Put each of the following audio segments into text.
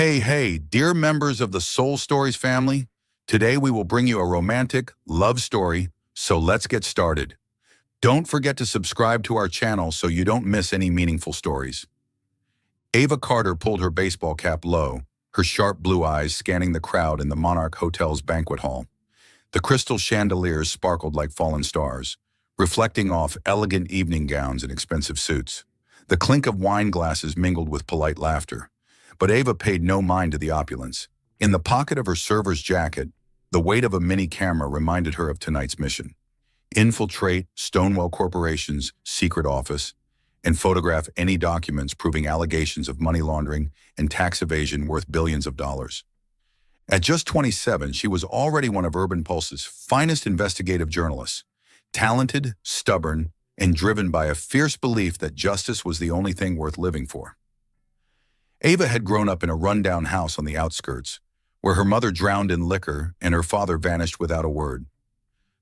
Hey, dear members of the Soul Stories family, today we will bring you a romantic love story, so let's get started. Don't forget to subscribe to our channel so you don't miss any meaningful stories. Ava Carter pulled her baseball cap low, her sharp blue eyes scanning the crowd in the Monarch Hotel's banquet hall. The crystal chandeliers sparkled like fallen stars, reflecting off elegant evening gowns and expensive suits. The clink of wine glasses mingled with polite laughter. But Ava paid no mind to the opulence. In the pocket of her server's jacket, the weight of a mini camera reminded her of tonight's mission. Infiltrate Stonewall Corporation's secret office and photograph any documents proving allegations of money laundering and tax evasion worth billions of dollars. At just 27, she was already one of Urban Pulse's finest investigative journalists, talented, stubborn, and driven by a fierce belief that justice was the only thing worth living for. Ava had grown up in a rundown house on the outskirts, where her mother drowned in liquor and her father vanished without a word.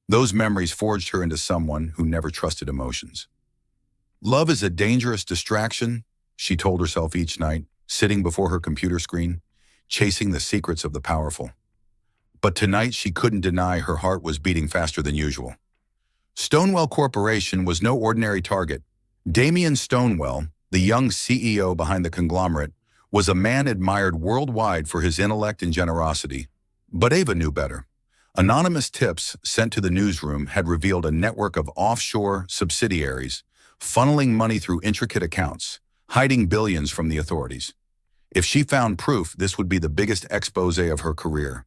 Those memories forged her into someone who never trusted emotions. Love is a dangerous distraction, she told herself each night, sitting before her computer screen, chasing the secrets of the powerful. But tonight she couldn't deny her heart was beating faster than usual. Stonewall Corporation was no ordinary target. Damian Stonewall, the young CEO behind the conglomerate, was a man admired worldwide for his intellect and generosity. But Ava knew better. Anonymous tips sent to the newsroom had revealed a network of offshore subsidiaries, funneling money through intricate accounts, hiding billions from the authorities. If she found proof, this would be the biggest expose of her career.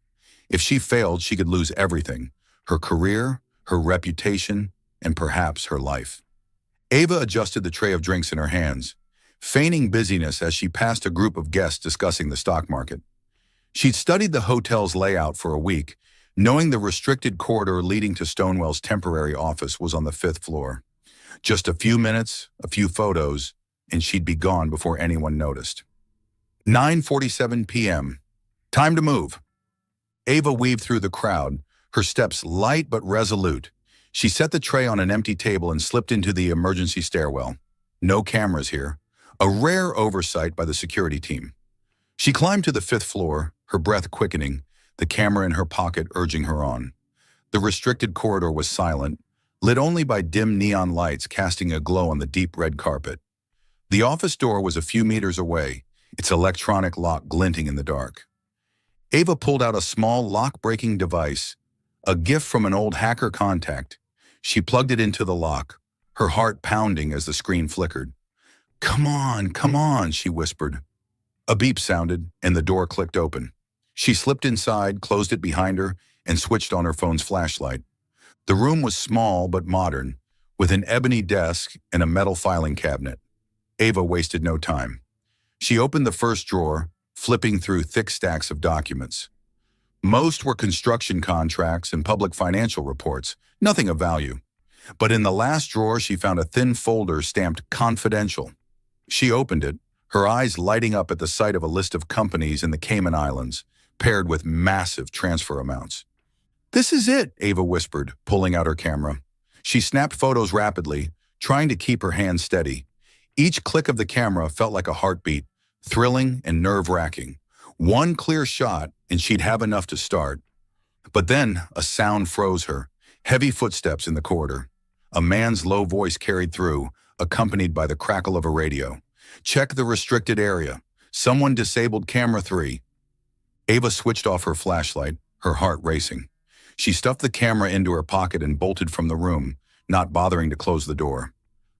If she failed, she could lose everything: her career, her reputation, and perhaps her life. Ava adjusted the tray of drinks in her hands, feigning busyness as she passed a group of guests discussing the stock market. She'd studied the hotel's layout for a week, knowing the restricted corridor leading to Stonewall's temporary office was on the 5th floor. Just a few minutes, a few photos, and she'd be gone before anyone noticed. 9:47 p.m. Time to move. Ava weaved through the crowd, her steps light but resolute. She set the tray on an empty table and slipped into the emergency stairwell. No cameras here. A rare oversight by the security team. She climbed to the 5th floor, her breath quickening, the camera in her pocket urging her on. The restricted corridor was silent, lit only by dim neon lights casting a glow on the deep red carpet. The office door was a few meters away, its electronic lock glinting in the dark. Ava pulled out a small lock-breaking device, a gift from an old hacker contact. She plugged it into the lock, her heart pounding as the screen flickered. Come on, she whispered. A beep sounded, and the door clicked open. She slipped inside, closed it behind her, and switched on her phone's flashlight. The room was small but modern, with an ebony desk and a metal filing cabinet. Ava wasted no time. She opened the first drawer, flipping through thick stacks of documents. Most were construction contracts and public financial reports, nothing of value. But in the last drawer, she found a thin folder stamped "Confidential." She opened it, her eyes lighting up at the sight of a list of companies in the Cayman Islands, paired with massive transfer amounts. "This is it," Ava whispered, pulling out her camera. She snapped photos rapidly, trying to keep her hands steady. Each click of the camera felt like a heartbeat, thrilling and nerve-wracking. One clear shot, and she'd have enough to start. But then a sound froze her, heavy footsteps in the corridor. A man's low voice carried through, accompanied by the crackle of a radio. "Check the restricted area. Someone disabled camera 3. Ava switched off her flashlight, her heart racing. She stuffed the camera into her pocket and bolted from the room, not bothering to close the door.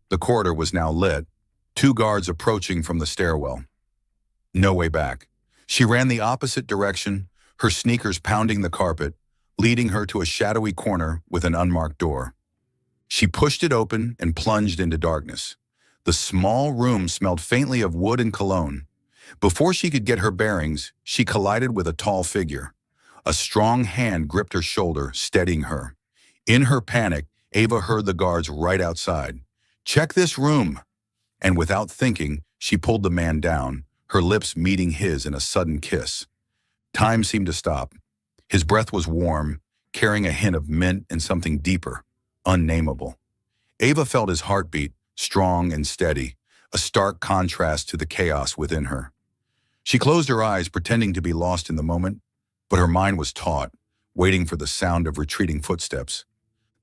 The corridor was now lit, 2 guards approaching from the stairwell. No way back. She ran the opposite direction, her sneakers pounding the carpet, leading her to a shadowy corner with an unmarked door. She pushed it open and plunged into darkness. The small room smelled faintly of wood and cologne. Before she could get her bearings, she collided with a tall figure. A strong hand gripped her shoulder, steadying her. In her panic, Ava heard the guards right outside. "Check this room!" And without thinking, she pulled the man down, her lips meeting his in a sudden kiss. Time seemed to stop. His breath was warm, carrying a hint of mint and something deeper, unnameable. Ava felt his heartbeat, strong and steady, a stark contrast to the chaos within her. She closed her eyes, pretending to be lost in the moment, but her mind was taut, waiting for the sound of retreating footsteps.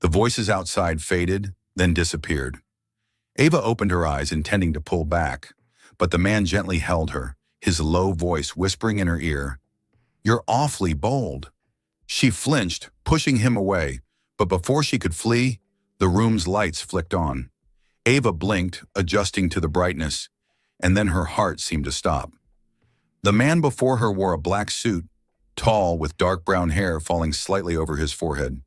The voices outside faded, then disappeared. Ava opened her eyes, intending to pull back, but the man gently held her, his low voice whispering in her ear, "You're awfully bold." She flinched, pushing him away, but before she could flee, the room's lights flicked on. Ava blinked, adjusting to the brightness, and then her heart seemed to stop. The man before her wore a black suit, tall, with dark brown hair falling slightly over his forehead.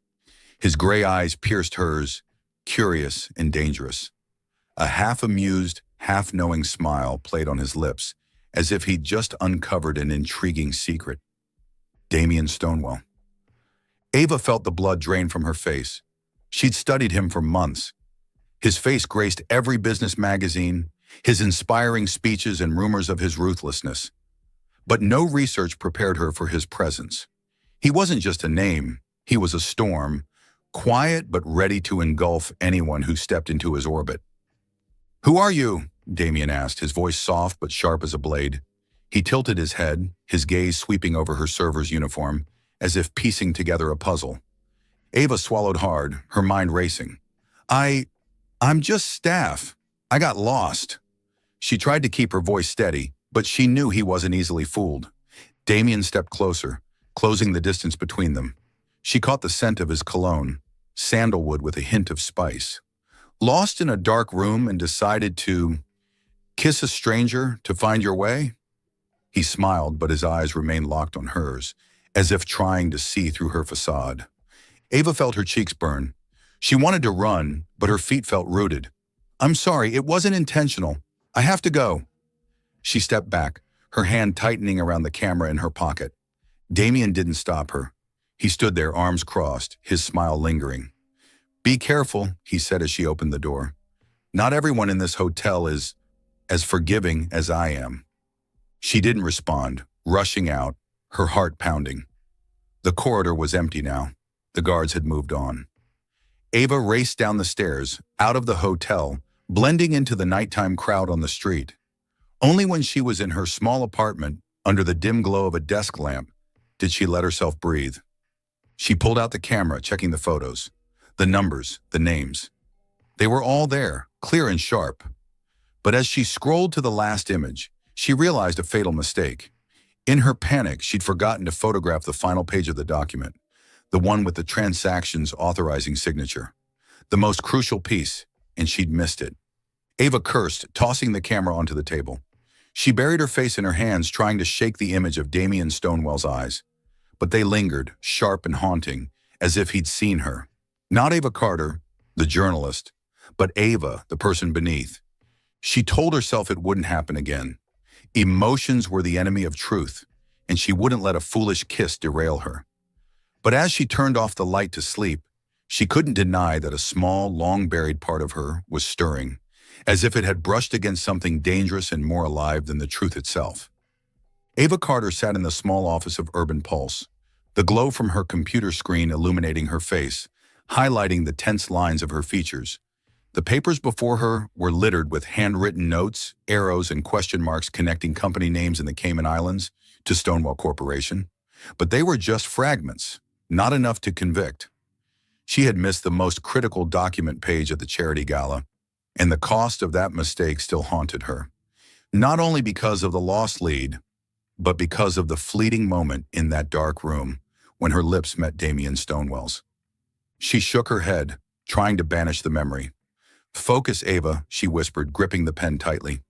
His gray eyes pierced hers, curious and dangerous. A half-amused, half-knowing smile played on his lips, as if he'd just uncovered an intriguing secret. Damien Stonewall. Ava felt the blood drain from her face. She'd studied him for months. His face graced every business magazine, his inspiring speeches and rumors of his ruthlessness. But no research prepared her for his presence. He wasn't just a name, he was a storm, quiet but ready to engulf anyone who stepped into his orbit. "Who are you?" Damien asked, his voice soft but sharp as a blade. He tilted his head, his gaze sweeping over her server's uniform, as if piecing together a puzzle. Ava swallowed hard, her mind racing. I'm just staff. I got lost." She tried to keep her voice steady, but she knew he wasn't easily fooled. Damien stepped closer, closing the distance between them. She caught the scent of his cologne, sandalwood with a hint of spice. "Lost in a dark room and decided to kiss a stranger to find your way?" He smiled, but his eyes remained locked on hers, as if trying to see through her facade. Ava felt her cheeks burn. She wanted to run, but her feet felt rooted. "I'm sorry, it wasn't intentional. I have to go." She stepped back, her hand tightening around the camera in her pocket. Damien didn't stop her. He stood there, arms crossed, his smile lingering. "Be careful," he said as she opened the door. "Not everyone in this hotel is as forgiving as I am." She didn't respond, rushing out, her heart pounding. The corridor was empty now. The guards had moved on. Ava raced down the stairs, out of the hotel, blending into the nighttime crowd on the street. Only when she was in her small apartment, under the dim glow of a desk lamp, did she let herself breathe. She pulled out the camera, checking the photos, the numbers, the names. They were all there, clear and sharp. But as she scrolled to the last image, she realized a fatal mistake. In her panic, she'd forgotten to photograph the final page of the document, the one with the transaction's authorizing signature. The most crucial piece, and she'd missed it. Ava cursed, tossing the camera onto the table. She buried her face in her hands, trying to shake the image of Damien Stonewall's eyes. But they lingered, sharp and haunting, as if he'd seen her. Not Ava Carter, the journalist, but Ava, the person beneath. She told herself it wouldn't happen again. Emotions were the enemy of truth, and she wouldn't let a foolish kiss derail her. But as she turned off the light to sleep, she couldn't deny that a small, long-buried part of her was stirring, as if it had brushed against something dangerous and more alive than the truth itself. Ava Carter sat in the small office of Urban Pulse, the glow from her computer screen illuminating her face, highlighting the tense lines of her features. The papers before her were littered with handwritten notes, arrows, and question marks connecting company names in the Cayman Islands to Stonewall Corporation. But they were just fragments, not enough to convict. She had missed the most critical document page at the charity gala, and the cost of that mistake still haunted her. Not only because of the lost lead, but because of the fleeting moment in that dark room when her lips met Damien Stonewall's. She shook her head, trying to banish the memory. "Focus, Ava," she whispered, gripping the pen tightly.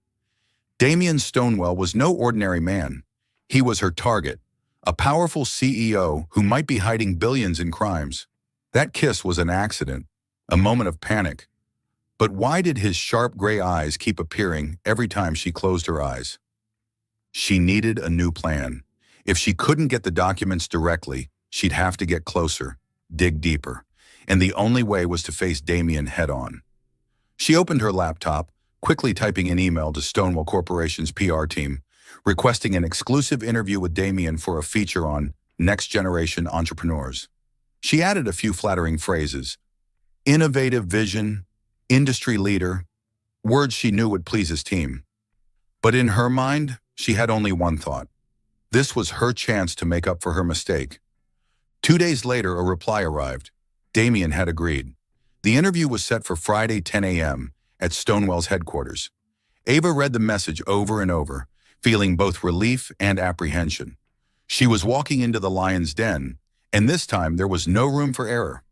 Damien Stonewall was no ordinary man. He was her target, a powerful CEO who might be hiding billions in crimes. That kiss was an accident, a moment of panic. But why did his sharp gray eyes keep appearing every time she closed her eyes? She needed a new plan. If she couldn't get the documents directly, she'd have to get closer, dig deeper. And the only way was to face Damien head-on. She opened her laptop, quickly typing an email to Stonewall Corporation's PR team, requesting an exclusive interview with Damien for a feature on next-generation entrepreneurs. She added a few flattering phrases: innovative vision, industry leader, words she knew would please his team. But in her mind, She had only one thought. This was her chance to make up for her mistake. 2 days later, a reply arrived. Damien had agreed. The interview was set for Friday 10 a.m. at Stonewall's headquarters. Ava read the message over and over, feeling both relief and apprehension. She was walking into the lion's den, and this time there was no room for error.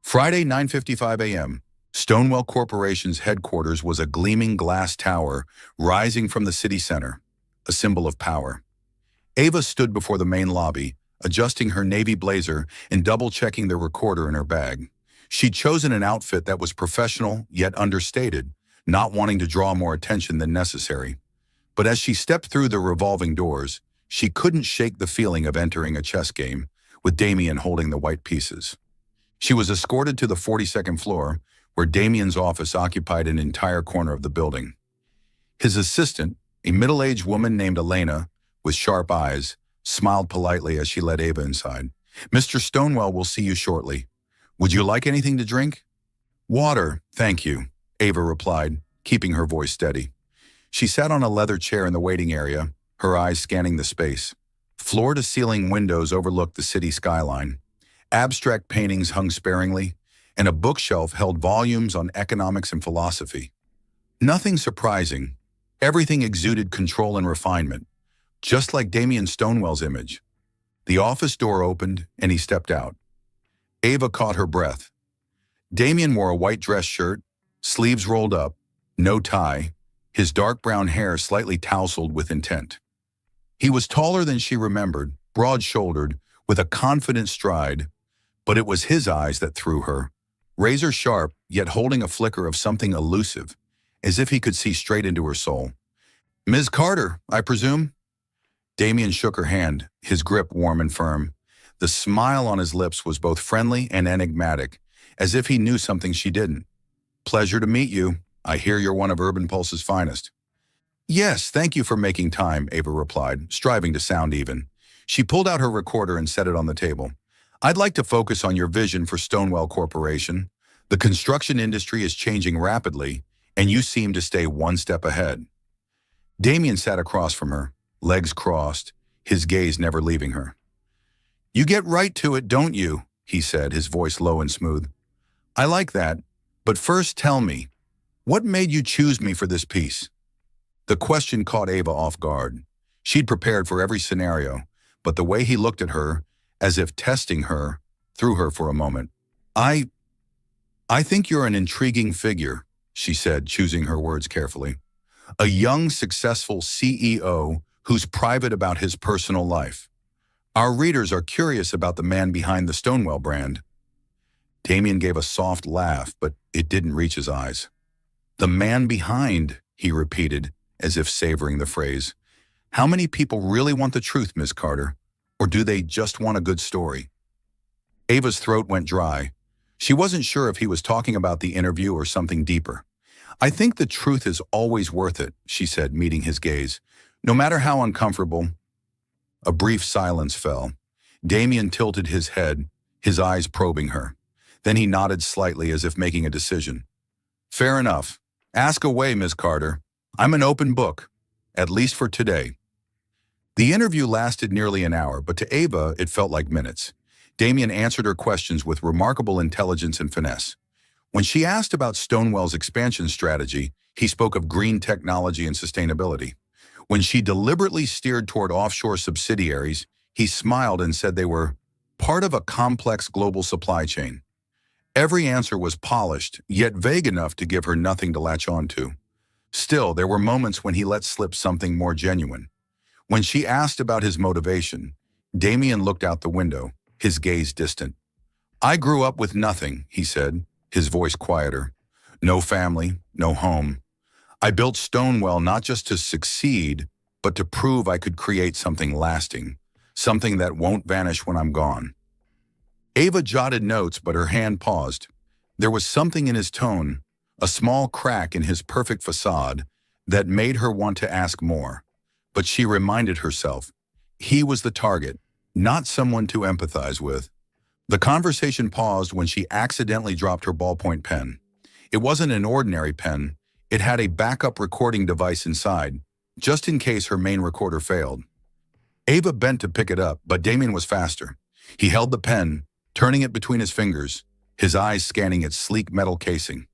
Friday 9:55 a.m., Stonewall Corporation's headquarters was a gleaming glass tower rising from the city center, a symbol of power. Ava stood before the main lobby, adjusting her navy blazer and double-checking the recorder in her bag. She'd chosen an outfit that was professional yet understated, not wanting to draw more attention than necessary. But as she stepped through the revolving doors, she couldn't shake the feeling of entering a chess game, with Damien holding the white pieces. She was escorted to the 42nd floor, where Damien's office occupied an entire corner of the building. His assistant, a middle-aged woman named Elena, with sharp eyes, smiled politely as she led Ava inside. "Mr. Stonewall will see you shortly. Would you like anything to drink?" "Water, thank you," Ava replied, keeping her voice steady. She sat on a leather chair in the waiting area, her eyes scanning the space. Floor-to-ceiling windows overlooked the city skyline. Abstract paintings hung sparingly, and a bookshelf held volumes on economics and philosophy. Nothing surprising. Everything exuded control and refinement, just like Damien Stonewall's image. The office door opened, and he stepped out. Ava caught her breath. Damien wore a white dress shirt, sleeves rolled up, no tie, his dark brown hair slightly tousled with intent. He was taller than she remembered, broad-shouldered, with a confident stride, but it was his eyes that threw her, razor sharp, yet holding a flicker of something elusive, as if he could see straight into her soul. "Ms. Carter, I presume?" Damien shook her hand, his grip warm and firm. The smile on his lips was both friendly and enigmatic, as if he knew something she didn't. "Pleasure to meet you. I hear you're one of Urban Pulse's finest." "Yes, thank you for making time," Ava replied, striving to sound even. She pulled out her recorder and set it on the table. "I'd like to focus on your vision for Stonewall Corporation. The construction industry is changing rapidly, and you seem to stay one step ahead." Damien sat across from her, legs crossed, his gaze never leaving her. "You get right to it, don't you?" he said, his voice low and smooth. "I like that, but first tell me, what made you choose me for this piece?" The question caught Ava off guard. She'd prepared for every scenario, but the way he looked at her, as if testing her, threw her for a moment. I think you're an intriguing figure," she said, choosing her words carefully. "A young, successful CEO who's private about his personal life. Our readers are curious about the man behind the Stonewall brand." Damien gave a soft laugh, but it didn't reach his eyes. "The man behind," he repeated, as if savoring the phrase. "How many people really want the truth, Miss Carter? Or do they just want a good story?" Ava's throat went dry. She wasn't sure if he was talking about the interview or something deeper. "I think the truth is always worth it," she said, meeting his gaze. "No matter how uncomfortable." A brief silence fell. Damien tilted his head, his eyes probing her. Then he nodded slightly as if making a decision. "Fair enough. Ask away, Miss Carter. I'm an open book, at least for today." The interview lasted nearly an hour, but to Ava, it felt like minutes. Damien answered her questions with remarkable intelligence and finesse. When she asked about Stonewall's expansion strategy, he spoke of green technology and sustainability. When she deliberately steered toward offshore subsidiaries, he smiled and said they were part of a complex global supply chain. Every answer was polished, yet vague enough to give her nothing to latch onto. Still, there were moments when he let slip something more genuine. When she asked about his motivation, Damien looked out the window, his gaze distant. "I grew up with nothing," he said, his voice quieter. "No family, no home. I built Stonewall not just to succeed, but to prove I could create something lasting, something that won't vanish when I'm gone." Ava jotted notes, but her hand paused. There was something in his tone, a small crack in his perfect facade, that made her want to ask more. But she reminded herself, he was the target, not someone to empathize with. The conversation paused when she accidentally dropped her ballpoint pen. It wasn't an ordinary pen. It had a backup recording device inside, just in case her main recorder failed. Ava bent to pick it up, but Damien was faster. He held the pen, turning it between his fingers, his eyes scanning its sleek metal casing.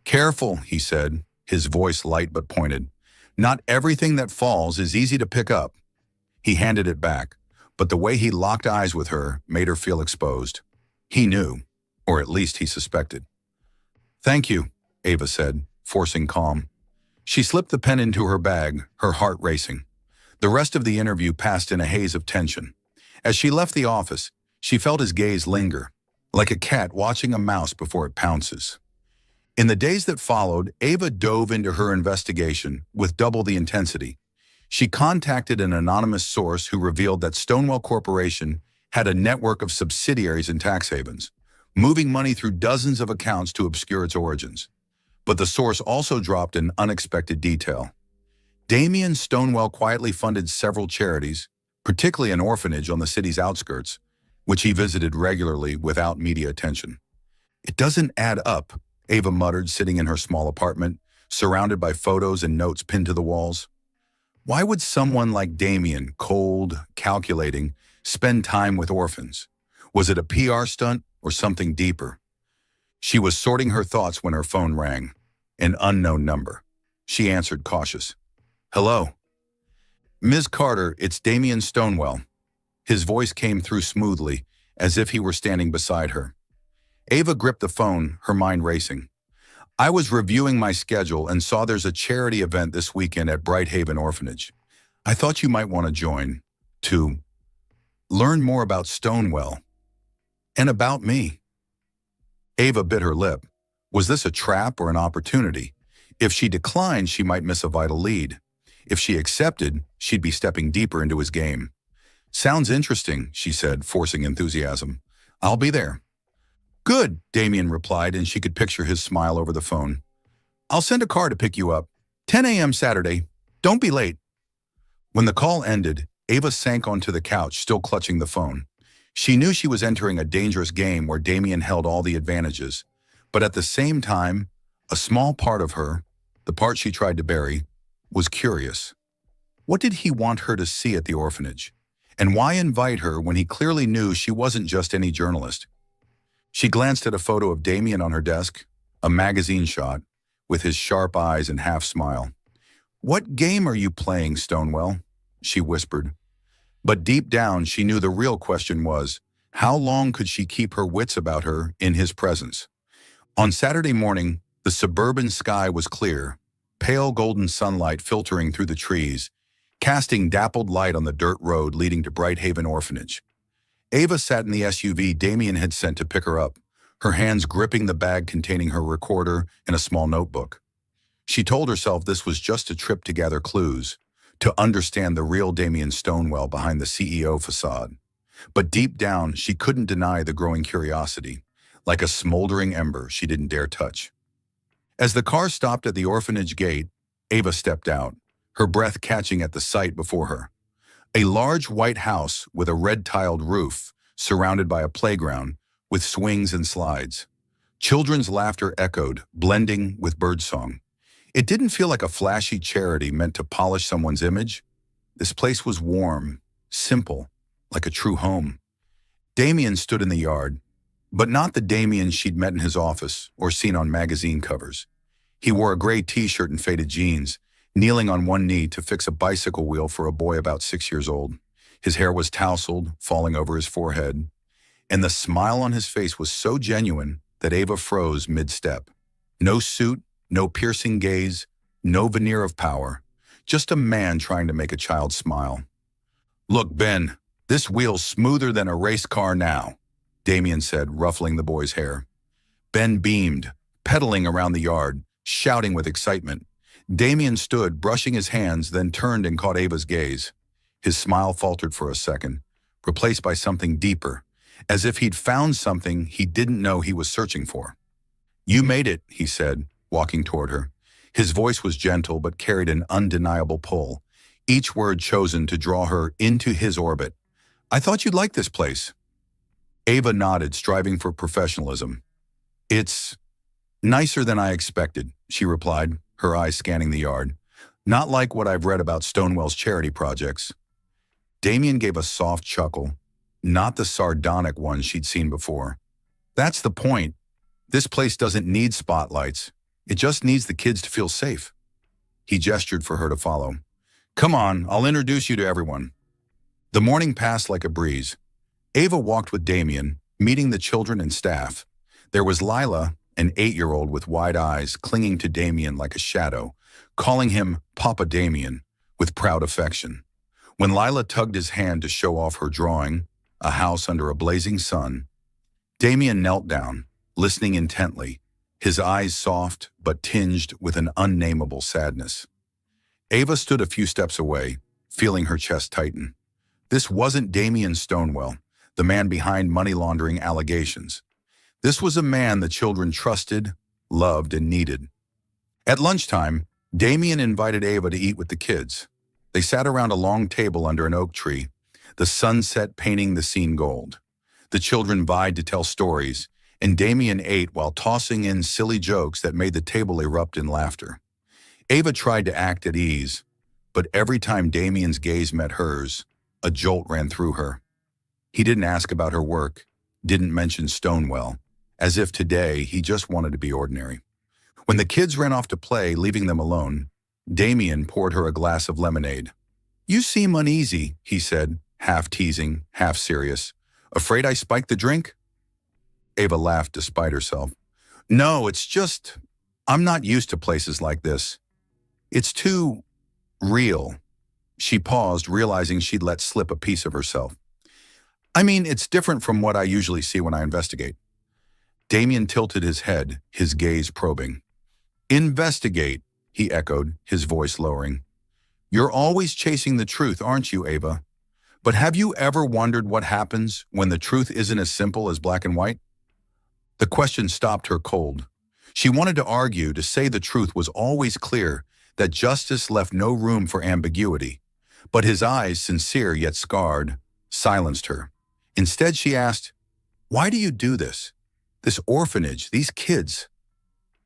"Careful," he said, his voice light but pointed. "Not everything that falls is easy to pick up." He handed it back, but the way he locked eyes with her made her feel exposed. He knew, or at least he suspected. "Thank you," Ava said, forcing calm. She slipped the pen into her bag, her heart racing. The rest of the interview passed in a haze of tension. As she left the office, she felt his gaze linger, like a cat watching a mouse before it pounces. In the days that followed, Ava dove into her investigation with double the intensity. She contacted an anonymous source who revealed that Stonewall Corporation had a network of subsidiaries in tax havens, moving money through dozens of accounts to obscure its origins. But the source also dropped an unexpected detail. Damien Stonewall quietly funded several charities, particularly an orphanage on the city's outskirts, which he visited regularly without media attention. "It doesn't add up," Ava muttered, sitting in her small apartment, surrounded by photos and notes pinned to the walls. Why would someone like Damien, cold, calculating, spend time with orphans? Was it a PR stunt or something deeper? She was sorting her thoughts when her phone rang. An unknown number. She answered, cautious. "Hello." "Ms. Carter, it's Damien Stonewall." His voice came through smoothly, as if he were standing beside her. Ava gripped the phone, her mind racing. "I was reviewing my schedule and saw there's a charity event this weekend at Brighthaven Orphanage. I thought you might want to join, to learn more about Stonewall and about me." Ava bit her lip. Was this a trap or an opportunity? If she declined, she might miss a vital lead. If she accepted, she'd be stepping deeper into his game. "Sounds interesting," she said, forcing enthusiasm. "I'll be there." "Good," Damien replied, and she could picture his smile over the phone. "I'll send a car to pick you up. 10 a.m. Saturday. Don't be late." When the call ended, Ava sank onto the couch, still clutching the phone. She knew she was entering a dangerous game where Damien held all the advantages. But at the same time, a small part of her, the part she tried to bury, was curious. What did he want her to see at the orphanage? And why invite her when he clearly knew she wasn't just any journalist? She glanced at a photo of Damien on her desk, a magazine shot, with his sharp eyes and half-smile. "What game are you playing, Stonewall?" she whispered. But deep down, she knew the real question was, how long could she keep her wits about her in his presence? On Saturday morning, the suburban sky was clear, pale golden sunlight filtering through the trees, casting dappled light on the dirt road leading to Brighthaven Orphanage. Ava sat in the SUV Damien had sent to pick her up, her hands gripping the bag containing her recorder and a small notebook. She told herself this was just a trip to gather clues, to understand the real Damien Stonewall behind the CEO facade. But deep down, she couldn't deny the growing curiosity, like a smoldering ember she didn't dare touch. As the car stopped at the orphanage gate, Ava stepped out, her breath catching at the sight before her. A large white house with a red-tiled roof, surrounded by a playground with swings and slides. Children's laughter echoed, blending with birdsong. It didn't feel like a flashy charity meant to polish someone's image. This place was warm, simple, like a true home. Damien stood in the yard, but not the Damien she'd met in his office or seen on magazine covers. He wore a gray t-shirt and faded jeans, kneeling on one knee to fix a bicycle wheel for a boy about 6 years old. His hair was tousled, falling over his forehead, and the smile on his face was so genuine that Ava froze mid-step. No suit, no piercing gaze, no veneer of power, just a man trying to make a child smile. "Look, Ben, this wheel's smoother than a race car now," Damien said, ruffling the boy's hair. Ben beamed, pedaling around the yard, shouting with excitement. Damien stood, brushing his hands, then turned and caught Ava's gaze. His smile faltered for a second, replaced by something deeper, as if he'd found something he didn't know he was searching for. "You made it," he said, walking toward her. His voice was gentle but carried an undeniable pull, each word chosen to draw her into his orbit. "I thought you'd like this place." Ava nodded, striving for professionalism. "It's nicer than I expected," she replied, her eyes scanning the yard. Not like what I've read about Stonewall's charity projects. Damien gave a soft chuckle, not the sardonic one she'd seen before. That's the point. This place doesn't need spotlights. It just needs the kids to feel safe. He gestured for her to follow. Come on, I'll introduce you to everyone. The morning passed like a breeze. Ava walked with Damien, meeting the children and staff. There was Lila, an 8-year-old with wide eyes, clinging to Damien like a shadow, calling him Papa Damien with proud affection. When Lila tugged his hand to show off her drawing, a house under a blazing sun, Damien knelt down, listening intently, his eyes soft but tinged with an unnameable sadness. Ava stood a few steps away, feeling her chest tighten. This wasn't Damien Stonewall, the man behind money laundering allegations. This was a man the children trusted, loved, and needed. At lunchtime, Damien invited Ava to eat with the kids. They sat around a long table under an oak tree, the sunset painting the scene gold. The children vied to tell stories, and Damien ate while tossing in silly jokes that made the table erupt in laughter. Ava tried to act at ease, but every time Damien's gaze met hers, a jolt ran through her. He didn't ask about her work, didn't mention Stonewall, as if today he just wanted to be ordinary. When the kids ran off to play, leaving them alone, Damien poured her a glass of lemonade. "You seem uneasy," he said, half teasing, half serious. "Afraid I spiked the drink?" Ava laughed despite herself. "No, it's just, I'm not used to places like this. It's too real." She paused, realizing she'd let slip a piece of herself. "I mean, it's different from what I usually see when I investigate." Damien tilted his head, his gaze probing. "Investigate," he echoed, his voice lowering. "You're always chasing the truth, aren't you, Ava? But have you ever wondered what happens when the truth isn't as simple as black and white?" The question stopped her cold. She wanted to argue, to say the truth was always clear, that justice left no room for ambiguity. But his eyes, sincere yet scarred, silenced her. Instead, she asked, "Why do you do this? This orphanage, these kids.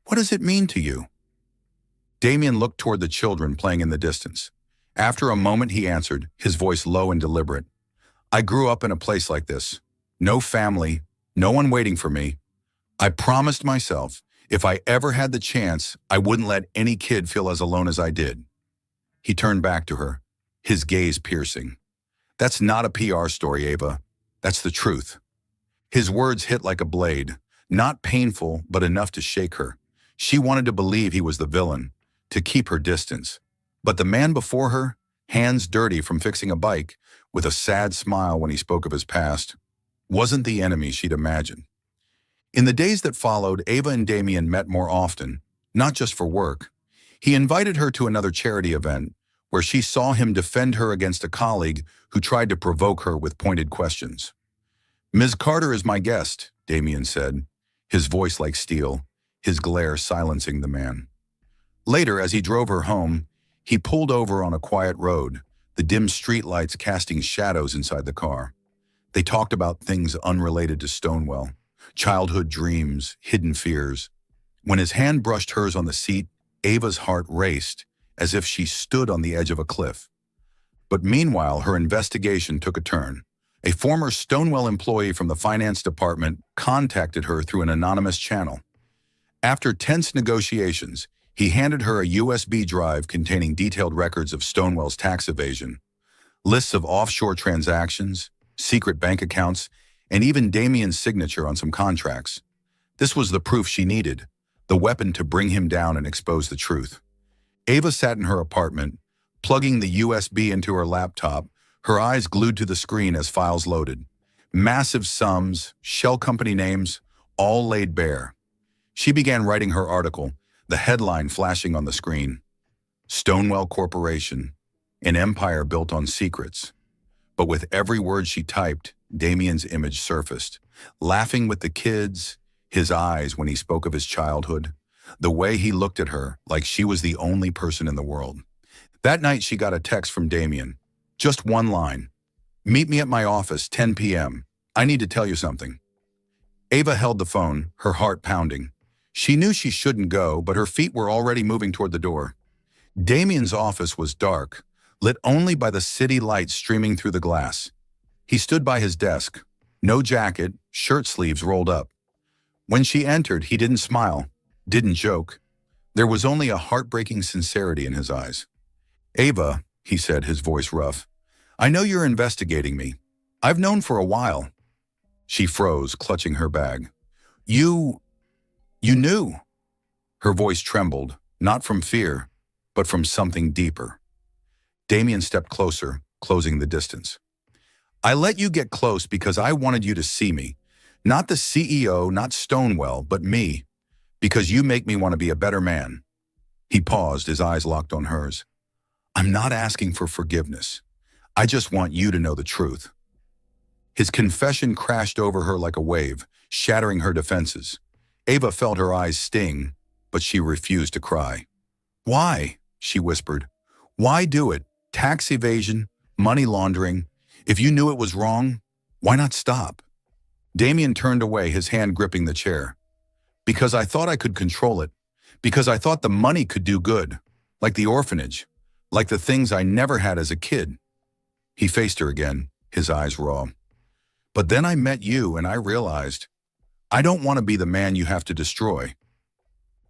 What does it mean to you?" Damien looked toward the children playing in the distance. After a moment, he answered, his voice low and deliberate. "I grew up in a place like this. No family, no one waiting for me. I promised myself, if I ever had the chance, I wouldn't let any kid feel as alone as I did." He turned back to her, his gaze piercing. "That's not a PR story, Ava. That's the truth." His words hit like a blade, not painful, but enough to shake her. She wanted to believe he was the villain, to keep her distance. But the man before her, hands dirty from fixing a bike, with a sad smile when he spoke of his past, wasn't the enemy she'd imagined. In the days that followed, Ava and Damien met more often, not just for work. He invited her to another charity event, where she saw him defend her against a colleague who tried to provoke her with pointed questions. "Ms. Carter is my guest," Damien said, his voice like steel, his glare silencing the man. Later, as he drove her home, he pulled over on a quiet road, the dim streetlights casting shadows inside the car. They talked about things unrelated to Stonewall, childhood dreams, hidden fears. When his hand brushed hers on the seat, Ava's heart raced, as if she stood on the edge of a cliff. But meanwhile, her investigation took a turn. A former Stonewall employee from the finance department contacted her through an anonymous channel. After tense negotiations, he handed her a USB drive containing detailed records of Stonewall's tax evasion, lists of offshore transactions, secret bank accounts, and even Damien's signature on some contracts. This was the proof she needed, the weapon to bring him down and expose the truth. Ava sat in her apartment, plugging the USB into her laptop, her eyes glued to the screen as files loaded. Massive sums, shell company names, all laid bare. She began writing her article, the headline flashing on the screen. Stonewall Corporation, an empire built on secrets. But with every word she typed, Damien's image surfaced, laughing with the kids, his eyes when he spoke of his childhood, the way he looked at her like she was the only person in the world. That night she got a text from Damien. Just one line. "Meet me at my office, 10 p.m. I need to tell you something." Ava held the phone, her heart pounding. She knew she shouldn't go, but her feet were already moving toward the door. Damien's office was dark, lit only by the city lights streaming through the glass. He stood by his desk, no jacket, shirt sleeves rolled up. When she entered, he didn't smile, didn't joke. There was only a heartbreaking sincerity in his eyes. "Ava," he said, his voice rough, "I know you're investigating me. I've known for a while." She froze, clutching her bag. You knew." Her voice trembled, not from fear, but from something deeper. Damien stepped closer, closing the distance. "I let you get close because I wanted you to see me. Not the CEO, not Stonewell, but me. Because you make me want to be a better man." He paused, his eyes locked on hers. "I'm not asking for forgiveness. I just want you to know the truth." His confession crashed over her like a wave, shattering her defenses. Ava felt her eyes sting, but she refused to cry. "Why?" she whispered. "Why do it? Tax evasion, money laundering. If you knew it was wrong, why not stop?" Damien turned away, his hand gripping the chair. "Because I thought I could control it. Because I thought the money could do good. Like the orphanage. Like the things I never had as a kid." He faced her again, his eyes raw. "But then I met you and I realized, I don't want to be the man you have to destroy."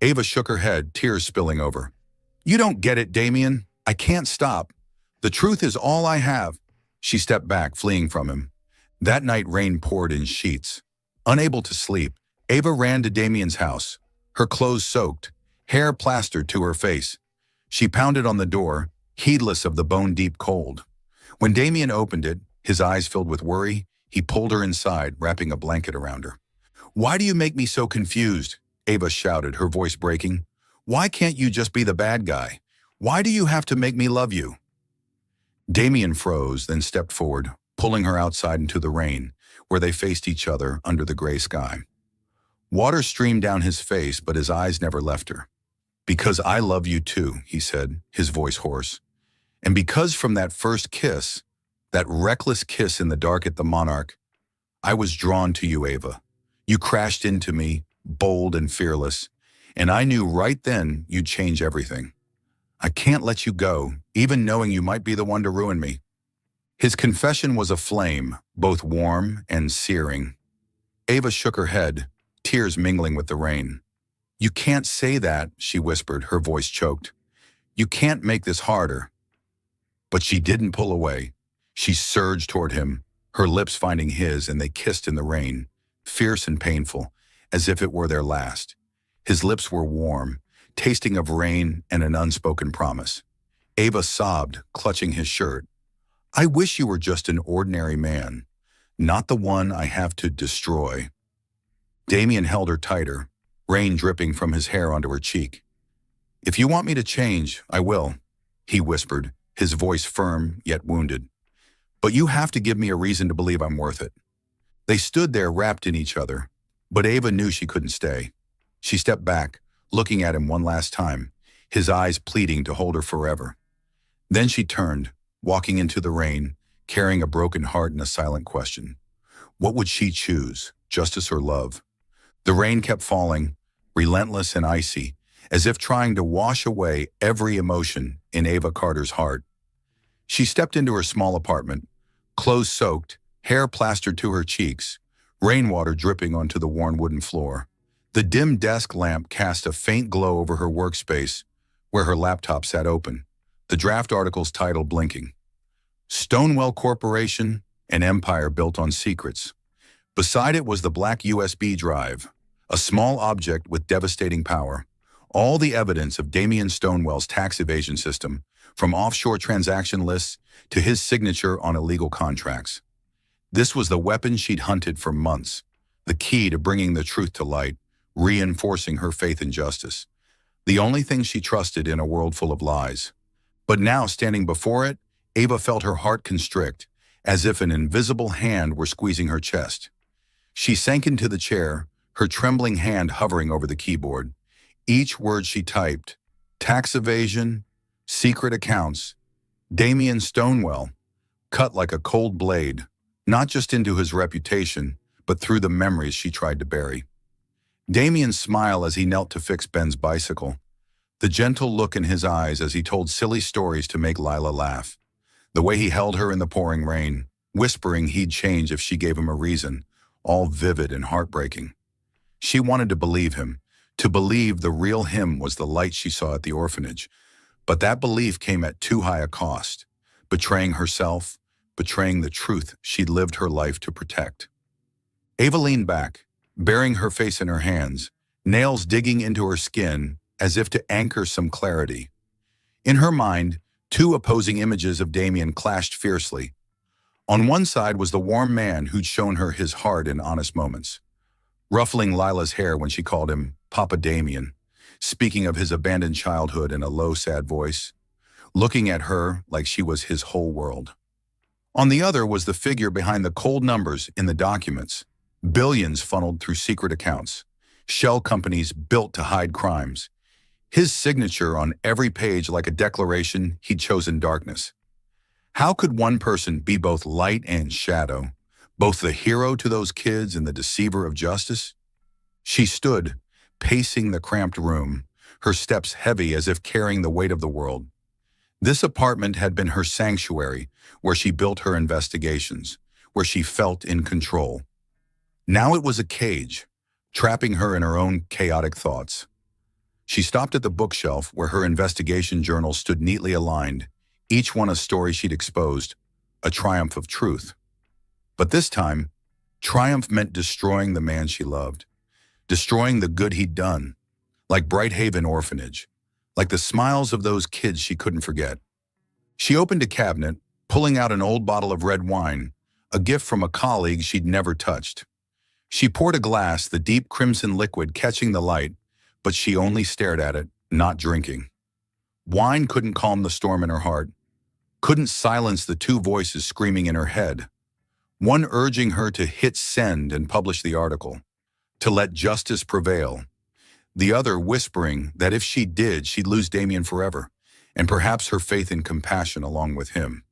Ava shook her head, tears spilling over. "You don't get it, Damien. I can't stop. The truth is all I have." She stepped back, fleeing from him. That night rain poured in sheets. Unable to sleep, Ava ran to Damien's house, her clothes soaked, hair plastered to her face. She pounded on the door, heedless of the bone-deep cold. When Damien opened it, his eyes filled with worry, he pulled her inside, wrapping a blanket around her. "Why do you make me so confused?" Ava shouted, her voice breaking. "Why can't you just be the bad guy? Why do you have to make me love you?" Damien froze, then stepped forward, pulling her outside into the rain, where they faced each other under the gray sky. Water streamed down his face, but his eyes never left her. "Because I love you too," he said, his voice hoarse. "And because from that first kiss, that reckless kiss in the dark at the Monarch, I was drawn to you, Ava. You crashed into me, bold and fearless, and I knew right then you'd change everything. I can't let you go, even knowing you might be the one to ruin me." His confession was a flame, both warm and searing. Ava shook her head, tears mingling with the rain. "You can't say that," she whispered, her voice choked. "You can't make this harder." But she didn't pull away. She surged toward him, her lips finding his, and they kissed in the rain, fierce and painful, as if it were their last. His lips were warm, tasting of rain and an unspoken promise. Ava sobbed, clutching his shirt. "I wish you were just an ordinary man, not the one I have to destroy." Damien held her tighter, rain dripping from his hair onto her cheek. "If you want me to change, I will," he whispered, his voice firm yet wounded. "But you have to give me a reason to believe I'm worth it." They stood there wrapped in each other, but Ava knew she couldn't stay. She stepped back, looking at him one last time, his eyes pleading to hold her forever. Then she turned, walking into the rain, carrying a broken heart and a silent question. What would she choose, justice or love? The rain kept falling, relentless and icy, as if trying to wash away every emotion in Ava Carter's heart. She stepped into her small apartment, clothes soaked, hair plastered to her cheeks, rainwater dripping onto the worn wooden floor. The dim desk lamp cast a faint glow over her workspace, where her laptop sat open, the draft article's title blinking. Stonewell Corporation, an empire built on secrets. Beside it was the black USB drive, a small object with devastating power. All the evidence of Damien Stonewell's tax evasion system, from offshore transaction lists to his signature on illegal contracts. This was the weapon she'd hunted for months, the key to bringing the truth to light, reinforcing her faith in justice. The only thing she trusted in a world full of lies. But now, standing before it, Ava felt her heart constrict, as if an invisible hand were squeezing her chest. She sank into the chair, her trembling hand hovering over the keyboard. Each word she typed, tax evasion, secret accounts, Damien Stonewell, cut like a cold blade, not just into his reputation, but through the memories she tried to bury. Damien's smile as he knelt to fix Ben's bicycle. The gentle look in his eyes as he told silly stories to make Lila laugh. The way he held her in the pouring rain, whispering he'd change if she gave him a reason, all vivid and heartbreaking. She wanted to believe him, to believe the real him was the light she saw at the orphanage. But that belief came at too high a cost, betraying herself, betraying the truth she'd lived her life to protect. Ava leaned back, burying her face in her hands, nails digging into her skin as if to anchor some clarity. In her mind, two opposing images of Damien clashed fiercely. On one side was the warm man who'd shown her his hard and honest moments, ruffling Lila's hair when she called him Papa Damien, speaking of his abandoned childhood in a low, sad voice, looking at her like she was his whole world. On the other was the figure behind the cold numbers in the documents, billions funneled through secret accounts, shell companies built to hide crimes, his signature on every page like a declaration he'd chosen darkness. How could one person be both light and shadow, both the hero to those kids and the deceiver of justice? She stood, pacing the cramped room, her steps heavy as if carrying the weight of the world. This apartment had been her sanctuary, where she built her investigations, where she felt in control. Now it was a cage, trapping her in her own chaotic thoughts. She stopped at the bookshelf where her investigation journals stood neatly aligned, each one a story she'd exposed, a triumph of truth. But this time, triumph meant destroying the man she loved, destroying the good he'd done, like Brighthaven Orphanage, like the smiles of those kids she couldn't forget. She opened a cabinet, pulling out an old bottle of red wine, a gift from a colleague she'd never touched. She poured a glass, the deep crimson liquid catching the light, but she only stared at it, not drinking. Wine couldn't calm the storm in her heart, couldn't silence the two voices screaming in her head, one urging her to hit send and publish the article, to let justice prevail, the other whispering that if she did, she'd lose Damien forever, and perhaps her faith in compassion along with him.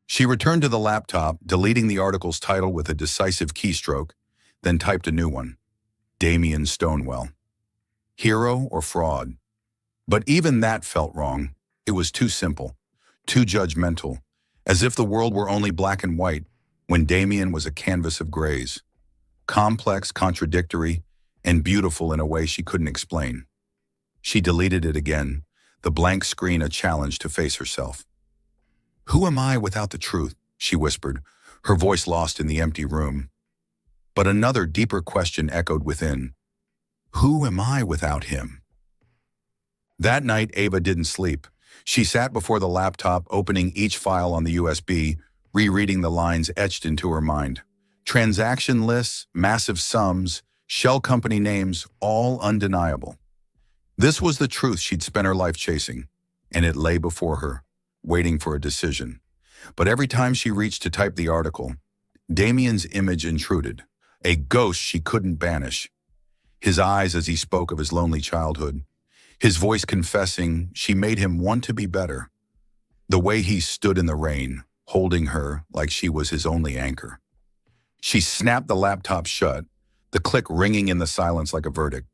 She returned to the laptop, deleting the article's title with a decisive keystroke, then typed a new one, Damien Stonewell. Hero or fraud? But even that felt wrong. It was too simple, too judgmental, as if the world were only black and white, when Damien was a canvas of grays, complex, contradictory, and beautiful in a way she couldn't explain. She deleted it again, the blank screen a challenge to face herself. Who am I without the truth? She whispered, her voice lost in the empty room. But another deeper question echoed within. Who am I without him? That night, Ava didn't sleep. She sat before the laptop, opening each file on the USB, rereading the lines etched into her mind. Transaction lists, massive sums, shell company names, all undeniable. This was the truth she'd spent her life chasing, and it lay before her, waiting for a decision. But every time she reached to type the article, Damien's image intruded, a ghost she couldn't banish. His eyes as he spoke of his lonely childhood, his voice confessing she made him want to be better. The way he stood in the rain, holding her like she was his only anchor. She snapped the laptop shut, the click ringing in the silence like a verdict.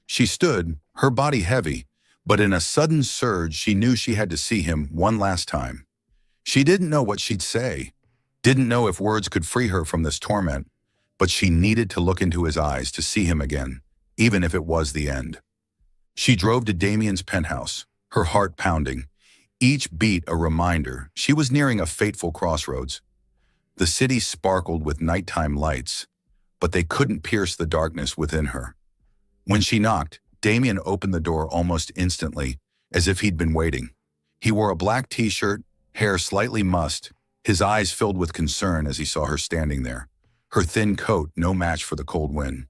She stood, her body heavy, but in a sudden surge she knew she had to see him one last time. She didn't know what she'd say, didn't know if words could free her from this torment, but she needed to look into his eyes to see him again, even if it was the end. She drove to Damien's penthouse, her heart pounding, each beat a reminder she was nearing a fateful crossroads. The city sparkled with nighttime lights, but they couldn't pierce the darkness within her. When she knocked, Damien opened the door almost instantly, as if he'd been waiting. He wore a black t-shirt, hair slightly mussed, his eyes filled with concern as he saw her standing there, her thin coat no match for the cold wind.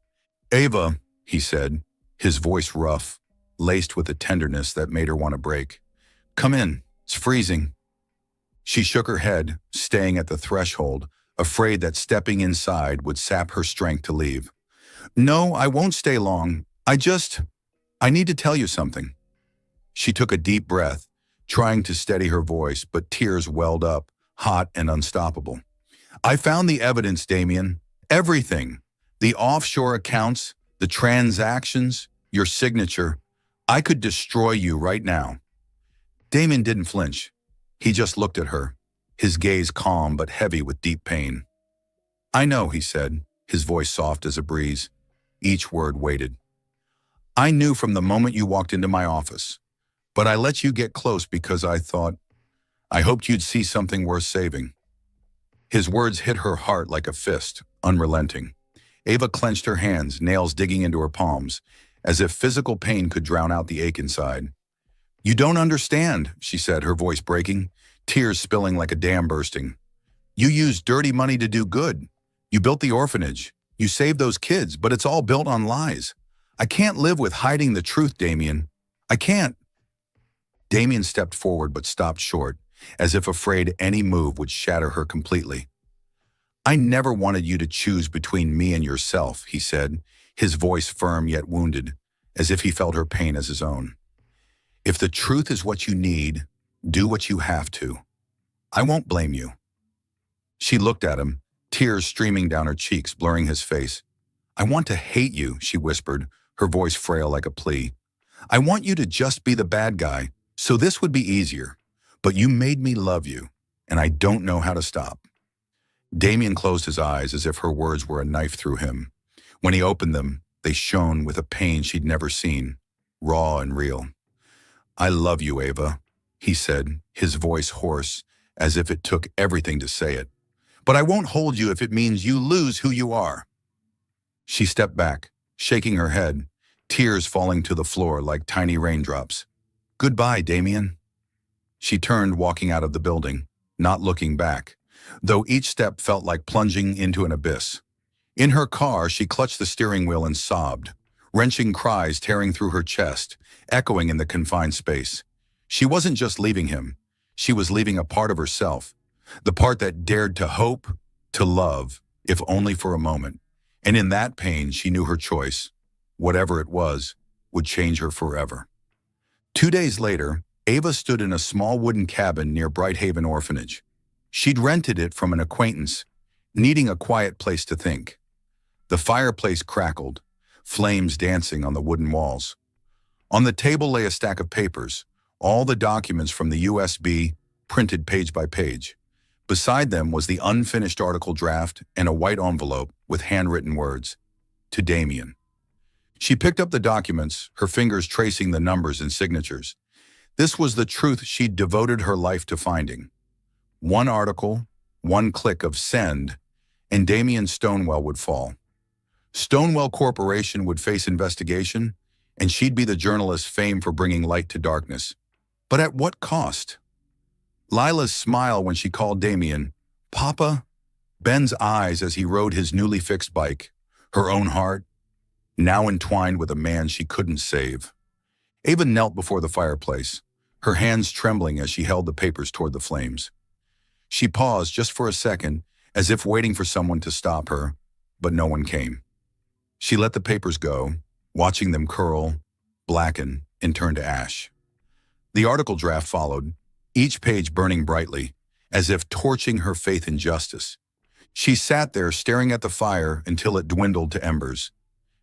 Ava, he said, his voice rough, laced with a tenderness that made her want to break. Come in, it's freezing. She shook her head, staying at the threshold, afraid that stepping inside would sap her strength to leave. No, I won't stay long. I need to tell you something. She took a deep breath, trying to steady her voice, but tears welled up, hot and unstoppable. I found the evidence, Damien. Everything. The offshore accounts, the transactions, your signature. I could destroy you right now." Damien didn't flinch. He just looked at her, his gaze calm but heavy with deep pain. "I know," he said, his voice soft as a breeze. Each word weighted. "I knew from the moment you walked into my office, but I let you get close because I hoped you'd see something worth saving." His words hit her heart like a fist, unrelenting. Ava clenched her hands, nails digging into her palms, as if physical pain could drown out the ache inside. "You don't understand," she said, her voice breaking, tears spilling like a dam bursting. "You used dirty money to do good. You built the orphanage. You saved those kids, but it's all built on lies. I can't live with hiding the truth, Damien. I can't." Damien stepped forward but stopped short, as if afraid any move would shatter her completely. "I never wanted you to choose between me and yourself," he said, his voice firm yet wounded, as if he felt her pain as his own. "If the truth is what you need, do what you have to. I won't blame you." She looked at him, tears streaming down her cheeks, blurring his face. "I want to hate you," she whispered, her voice frail like a plea. "I want you to just be the bad guy, so this would be easier. But you made me love you, and I don't know how to stop." Damien closed his eyes as if her words were a knife through him. When he opened them, they shone with a pain she'd never seen, raw and real. "I love you, Ava," he said, his voice hoarse, as if it took everything to say it. "But I won't hold you if it means you lose who you are." She stepped back, shaking her head, tears falling to the floor like tiny raindrops. "Goodbye, Damien." She turned, walking out of the building, not looking back, though each step felt like plunging into an abyss. In her car, she clutched the steering wheel and sobbed, wrenching cries tearing through her chest, echoing in the confined space. She wasn't just leaving him. She was leaving a part of herself, the part that dared to hope, to love, if only for a moment. And in that pain, she knew her choice, whatever it was, would change her forever. 2 days later, Ava stood in a small wooden cabin near Brighthaven Orphanage. She'd rented it from an acquaintance, needing a quiet place to think. The fireplace crackled, flames dancing on the wooden walls. On the table lay a stack of papers, all the documents from the USB, printed page by page. Beside them was the unfinished article draft and a white envelope with handwritten words. To Damien. She picked up the documents, her fingers tracing the numbers and signatures. This was the truth she'd devoted her life to finding. One article, one click of send, and Damien Stonewell would fall. Stonewell Corporation would face investigation, and she'd be the journalist famed for bringing light to darkness. But at what cost? Lila's smile when she called Damien Papa, Ben's eyes as he rode his newly fixed bike, her own heart, now entwined with a man she couldn't save. Ava knelt before the fireplace, her hands trembling as she held the papers toward the flames. She paused just for a second, as if waiting for someone to stop her, but no one came. She let the papers go, watching them curl, blacken, and turn to ash. The article draft followed, each page burning brightly, as if torching her faith in justice. She sat there staring at the fire until it dwindled to embers.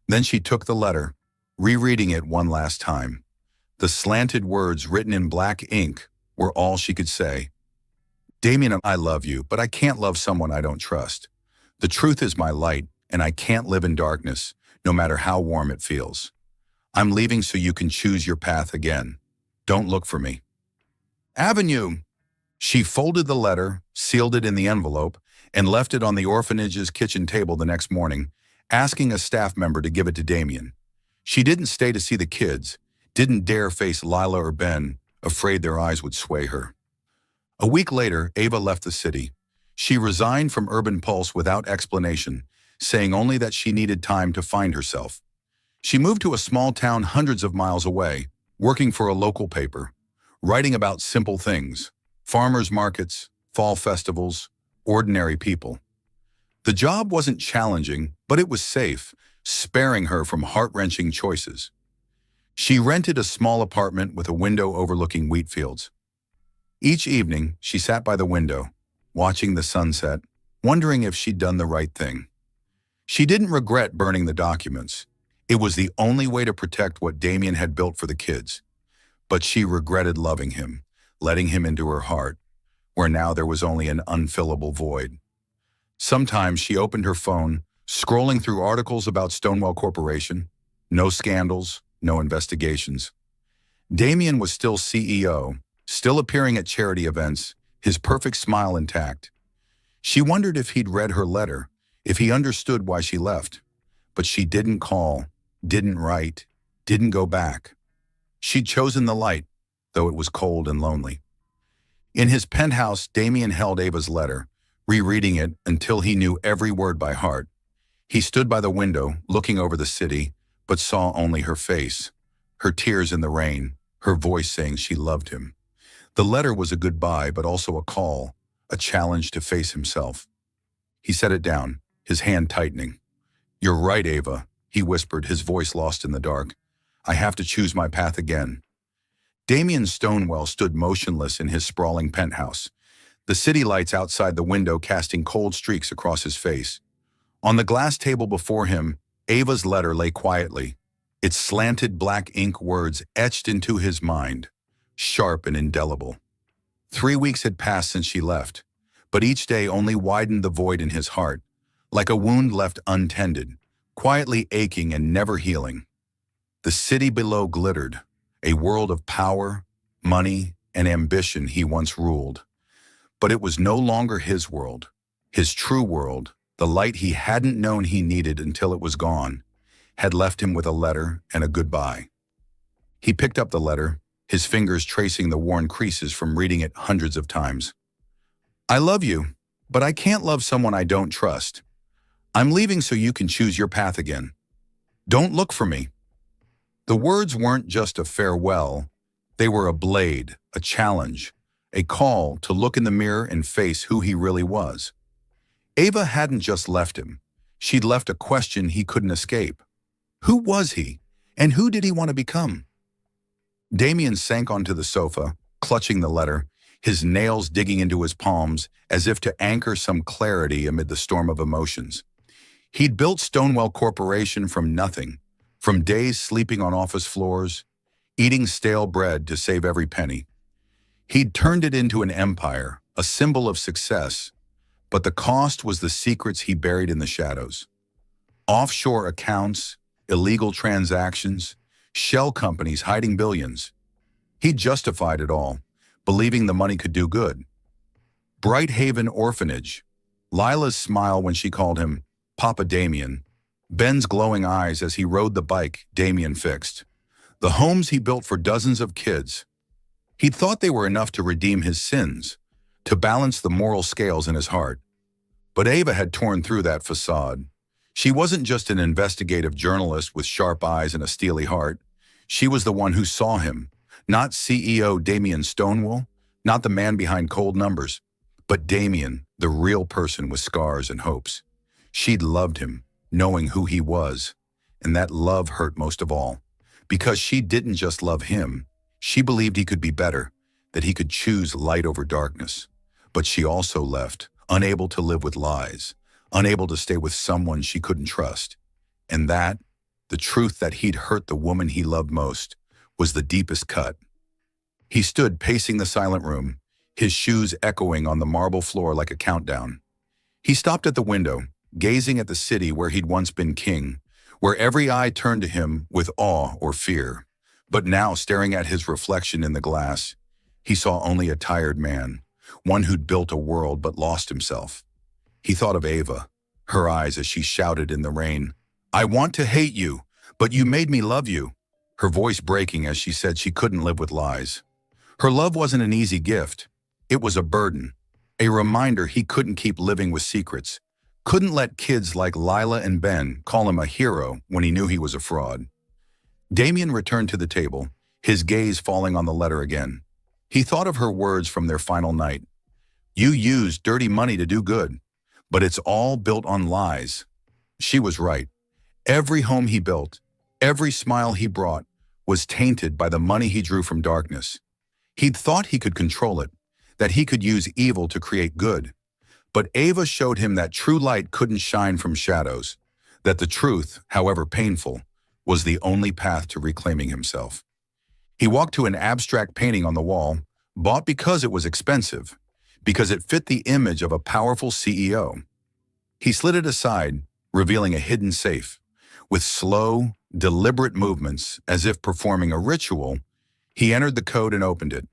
Then she took the letter, rereading it one last time. The slanted words written in black ink were all she could say. Damien, I love you, but I can't love someone I don't trust. The truth is my light, and I can't live in darkness, no matter how warm it feels. I'm leaving so you can choose your path again. Don't look for me. Avenue. She folded the letter, sealed it in the envelope, and left it on the orphanage's kitchen table the next morning, asking a staff member to give it to Damien. She didn't stay to see the kids, didn't dare face Lila or Ben, afraid their eyes would sway her. A week later, Ava left the city. She resigned from Urban Pulse without explanation, saying only that she needed time to find herself. She moved to a small town hundreds of miles away, working for a local paper, writing about simple things, farmers markets, fall festivals, ordinary people. The job wasn't challenging, but it was safe, sparing her from heart-wrenching choices. She rented a small apartment with a window overlooking wheat fields. Each evening, she sat by the window, watching the sunset, wondering if she'd done the right thing. She didn't regret burning the documents. It was the only way to protect what Damien had built for the kids. But she regretted loving him, letting him into her heart, where now there was only an unfillable void. Sometimes she opened her phone, scrolling through articles about Stonewall Corporation. No scandals, no investigations. Damien was still CEO, still appearing at charity events, his perfect smile intact. She wondered if he'd read her letter, if he understood why she left. But she didn't call, didn't write, didn't go back. She'd chosen the light, though it was cold and lonely. In his penthouse, Damien held Ava's letter, rereading it until he knew every word by heart. He stood by the window, looking over the city, but saw only her face, her tears in the rain, her voice saying she loved him. The letter was a goodbye, but also a call, a challenge to face himself. He set it down, his hand tightening. "You're right, Ava," he whispered, his voice lost in the dark. "I have to choose my path again." Damien Stonewall stood motionless in his sprawling penthouse, the city lights outside the window casting cold streaks across his face. On the glass table before him, Ava's letter lay quietly, its slanted black ink words etched into his mind, sharp and indelible. 3 weeks had passed since she left, but each day only widened the void in his heart, like a wound left untended, quietly aching and never healing. The city below glittered, a world of power, money, and ambition he once ruled. But it was no longer his world, his true world, the light he hadn't known he needed until it was gone, had left him with a letter and a goodbye. He picked up the letter, his fingers tracing the worn creases from reading it hundreds of times. "I love you, but I can't love someone I don't trust. I'm leaving so you can choose your path again. Don't look for me." The words weren't just a farewell. They were a blade, a challenge, a call to look in the mirror and face who he really was. Ava hadn't just left him. She'd left a question he couldn't escape. Who was he, and who did he want to become? Damien sank onto the sofa, clutching the letter, his nails digging into his palms as if to anchor some clarity amid the storm of emotions. He'd built Stonewall Corporation from nothing, from days sleeping on office floors, eating stale bread to save every penny. He'd turned it into an empire, a symbol of success, but the cost was the secrets he buried in the shadows. Offshore accounts, illegal transactions, shell companies hiding billions. He justified it all, believing the money could do good. Bright Haven Orphanage, Lila's smile when she called him Papa Damien, Ben's glowing eyes as he rode the bike Damien fixed. The homes he built for dozens of kids. He'd thought they were enough to redeem his sins, to balance the moral scales in his heart. But Ava had torn through that facade. She wasn't just an investigative journalist with sharp eyes and a steely heart. She was the one who saw him, not CEO Damien Stonewall, not the man behind cold numbers, but Damien, the real person with scars and hopes. She'd loved him, knowing who he was, and that love hurt most of all. Because she didn't just love him, she believed he could be better, that he could choose light over darkness. But she also left, unable to live with lies, unable to stay with someone she couldn't trust. And that, the truth that he'd hurt the woman he loved most, was the deepest cut. He stood pacing the silent room, his shoes echoing on the marble floor like a countdown. He stopped at the window, gazing at the city where he'd once been king, where every eye turned to him with awe or fear. But now, staring at his reflection in the glass, he saw only a tired man, one who'd built a world but lost himself. He thought of Ava, her eyes as she shouted in the rain, "I want to hate you, but you made me love you," her voice breaking as she said she couldn't live with lies. Her love wasn't an easy gift. It was a burden, a reminder he couldn't keep living with secrets, couldn't let kids like Lila and Ben call him a hero when he knew he was a fraud. Damien returned to the table, his gaze falling on the letter again. He thought of her words from their final night. "You used dirty money to do good, but it's all built on lies." She was right. Every home he built, every smile he brought, was tainted by the money he drew from darkness. He'd thought he could control it, that he could use evil to create good. But Ava showed him that true light couldn't shine from shadows, that the truth, however painful, was the only path to reclaiming himself. He walked to an abstract painting on the wall, bought because it was expensive, because it fit the image of a powerful CEO. He slid it aside, revealing a hidden safe. With slow, deliberate movements, as if performing a ritual, he entered the code and opened it.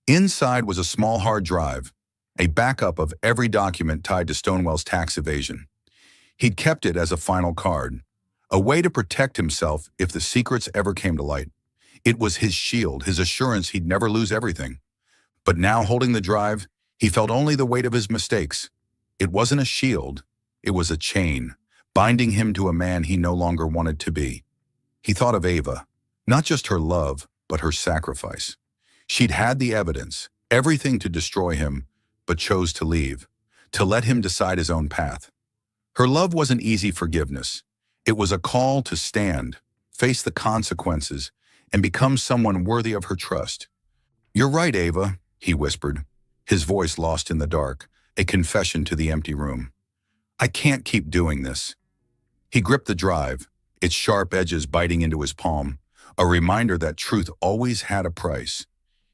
Inside was a small hard drive, a backup of every document tied to Stonewall's tax evasion. He'd kept it as a final card, a way to protect himself if the secrets ever came to light. It was his shield, his assurance he'd never lose everything. But now, holding the drive, he felt only the weight of his mistakes. It wasn't a shield, it was a chain, binding him to a man he no longer wanted to be. He thought of Ava, not just her love, but her sacrifice. She'd had the evidence, everything to destroy him, but chose to leave, to let him decide his own path. Her love wasn't easy forgiveness. It was a call to stand, face the consequences, and become someone worthy of her trust. "You're right, Ava," he whispered, his voice lost in the dark, a confession to the empty room. "I can't keep doing this." He gripped the drive, its sharp edges biting into his palm, a reminder that truth always had a price.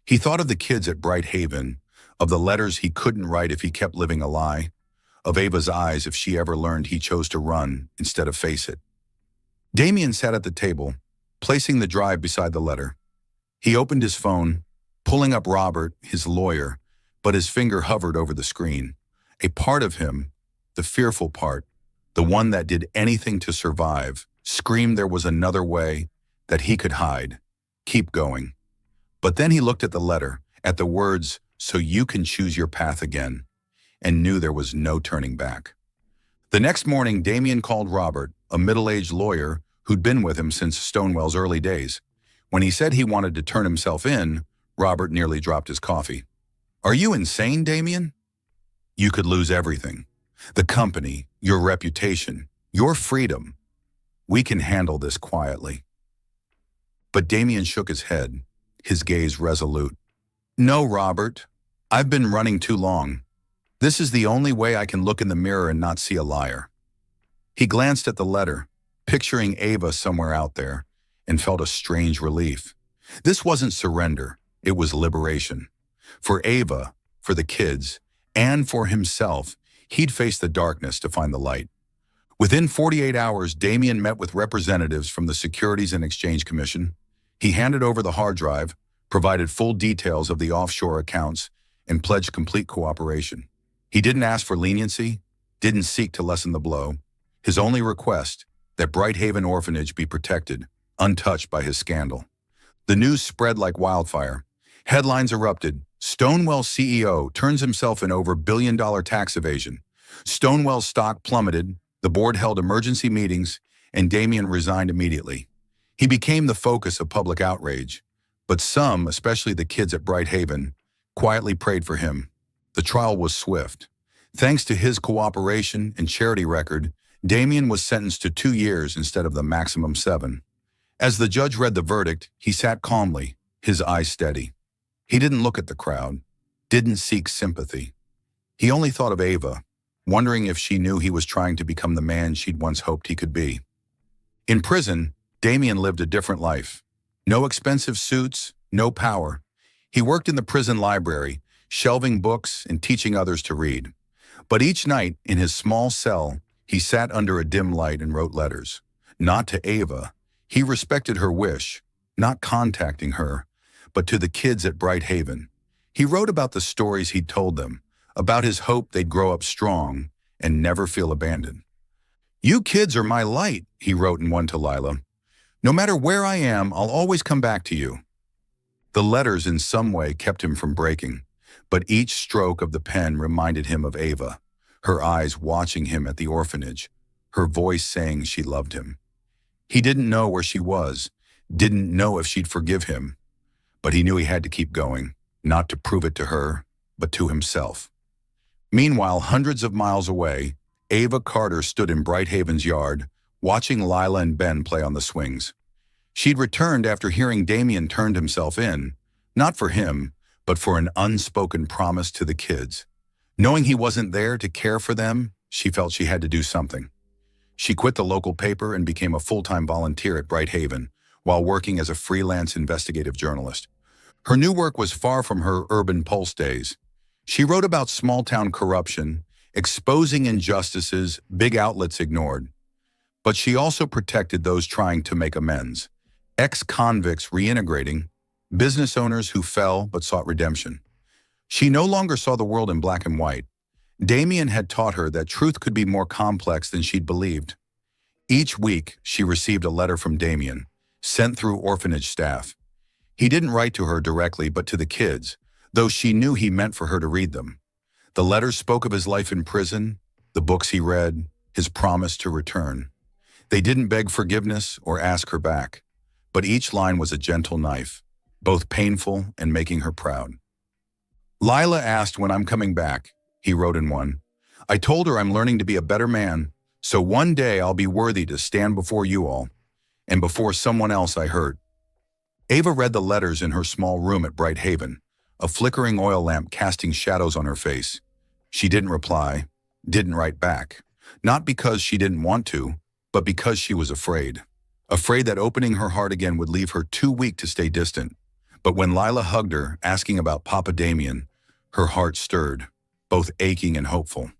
He thought of the kids at Bright Haven, of the letters he couldn't write if he kept living a lie, of Ava's eyes if she ever learned he chose to run instead of face it. Damien sat at the table, placing the drive beside the letter. He opened his phone, pulling up Robert, his lawyer, but his finger hovered over the screen. A part of him, the fearful part, the one that did anything to survive, screamed there was another way, that he could hide, keep going. But then he looked at the letter, at the words, "So you can choose your path again," and knew there was no turning back. The next morning, Damien called Robert, a middle-aged lawyer who'd been with him since Stonewall's early days. When he said he wanted to turn himself in, Robert nearly dropped his coffee. "Are you insane, Damien? You could lose everything. The company, your reputation, your freedom. We can handle this quietly." But Damien shook his head, his gaze resolute. "No, Robert. I've been running too long. This is the only way I can look in the mirror and not see a liar." He glanced at the letter, picturing Ava somewhere out there, and felt a strange relief. This wasn't surrender, it was liberation. For Ava, for the kids, and for himself, he'd face the darkness to find the light. Within 48 hours, Damien met with representatives from the Securities and Exchange Commission. He handed over the hard drive, provided full details of the offshore accounts, and pledged complete cooperation. He didn't ask for leniency, didn't seek to lessen the blow. His only request, that Bright Haven Orphanage be protected, untouched by his scandal. The news spread like wildfire. Headlines erupted. Stonewall CEO turns himself in over billion-dollar tax evasion. Stonewall's stock plummeted, the board held emergency meetings, and Damien resigned immediately. He became the focus of public outrage, but some, especially the kids at Bright Haven, quietly prayed for him. The trial was swift. Thanks to his cooperation and charity record, Damien was sentenced to 2 years instead of the maximum 7. As the judge read the verdict, he sat calmly, his eyes steady. He didn't look at the crowd, didn't seek sympathy. He only thought of Ava, wondering if she knew he was trying to become the man she'd once hoped he could be. In prison, Damien lived a different life. No expensive suits, no power. He worked in the prison library, shelving books and teaching others to read. But each night, in his small cell, he sat under a dim light and wrote letters. Not to Ava. He respected her wish, not contacting her, but to the kids at Bright Haven. He wrote about the stories he'd told them, about his hope they'd grow up strong and never feel abandoned. "You kids are my light," he wrote in one to Lila. "No matter where I am, I'll always come back to you." The letters in some way kept him from breaking, but each stroke of the pen reminded him of Ava, her eyes watching him at the orphanage, her voice saying she loved him. He didn't know where she was, didn't know if she'd forgive him, but he knew he had to keep going, not to prove it to her, but to himself. Meanwhile, hundreds of miles away, Ava Carter stood in Bright Haven's yard, watching Lila and Ben play on the swings. She'd returned after hearing Damien turned himself in, not for him, but for an unspoken promise to the kids. Knowing he wasn't there to care for them, she felt she had to do something. She quit the local paper and became a full-time volunteer at Brighthaven while working as a freelance investigative journalist. Her new work was far from her urban pulse days. She wrote about small-town corruption, exposing injustices big outlets ignored. But she also protected those trying to make amends, ex-convicts reintegrating, business owners who fell but sought redemption. She no longer saw the world in black and white. Damien had taught her that truth could be more complex than she'd believed. Each week, she received a letter from Damien, sent through orphanage staff. He didn't write to her directly, but to the kids, though she knew he meant for her to read them. The letters spoke of his life in prison, the books he read, his promise to return. They didn't beg forgiveness or ask her back, but each line was a gentle knife, both painful and making her proud. Lila asked when I'm coming back, he wrote in one. I told her I'm learning to be a better man, so one day I'll be worthy to stand before you all, and before someone else I hurt. Ava read the letters in her small room at Brighthaven, a flickering oil lamp casting shadows on her face. She didn't reply, didn't write back, not because she didn't want to, but because she was afraid. Afraid that opening her heart again would leave her too weak to stay distant. But when Lila hugged her, asking about Papa Damien, her heart stirred, both aching and hopeful.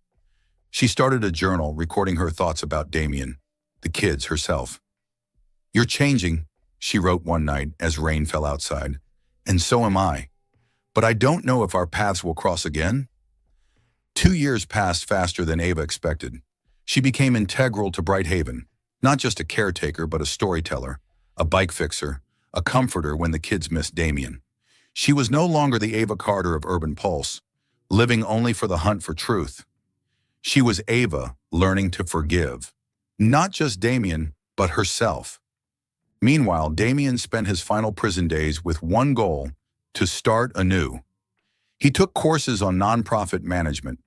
She started a journal, recording her thoughts about Damien, the kids, herself. You're changing, she wrote one night as rain fell outside, and so am I. But I don't know if our paths will cross again. 2 years passed faster than Ava expected. She became integral to Brighthaven, not just a caretaker but a storyteller, a bike fixer, a comforter when the kids missed Damien. She was no longer the Ava Carter of Urban Pulse, living only for the hunt for truth. She was Ava learning to forgive, not just Damien, but herself. Meanwhile, Damien spent his final prison days with one goal: to start anew. He took courses on nonprofit management,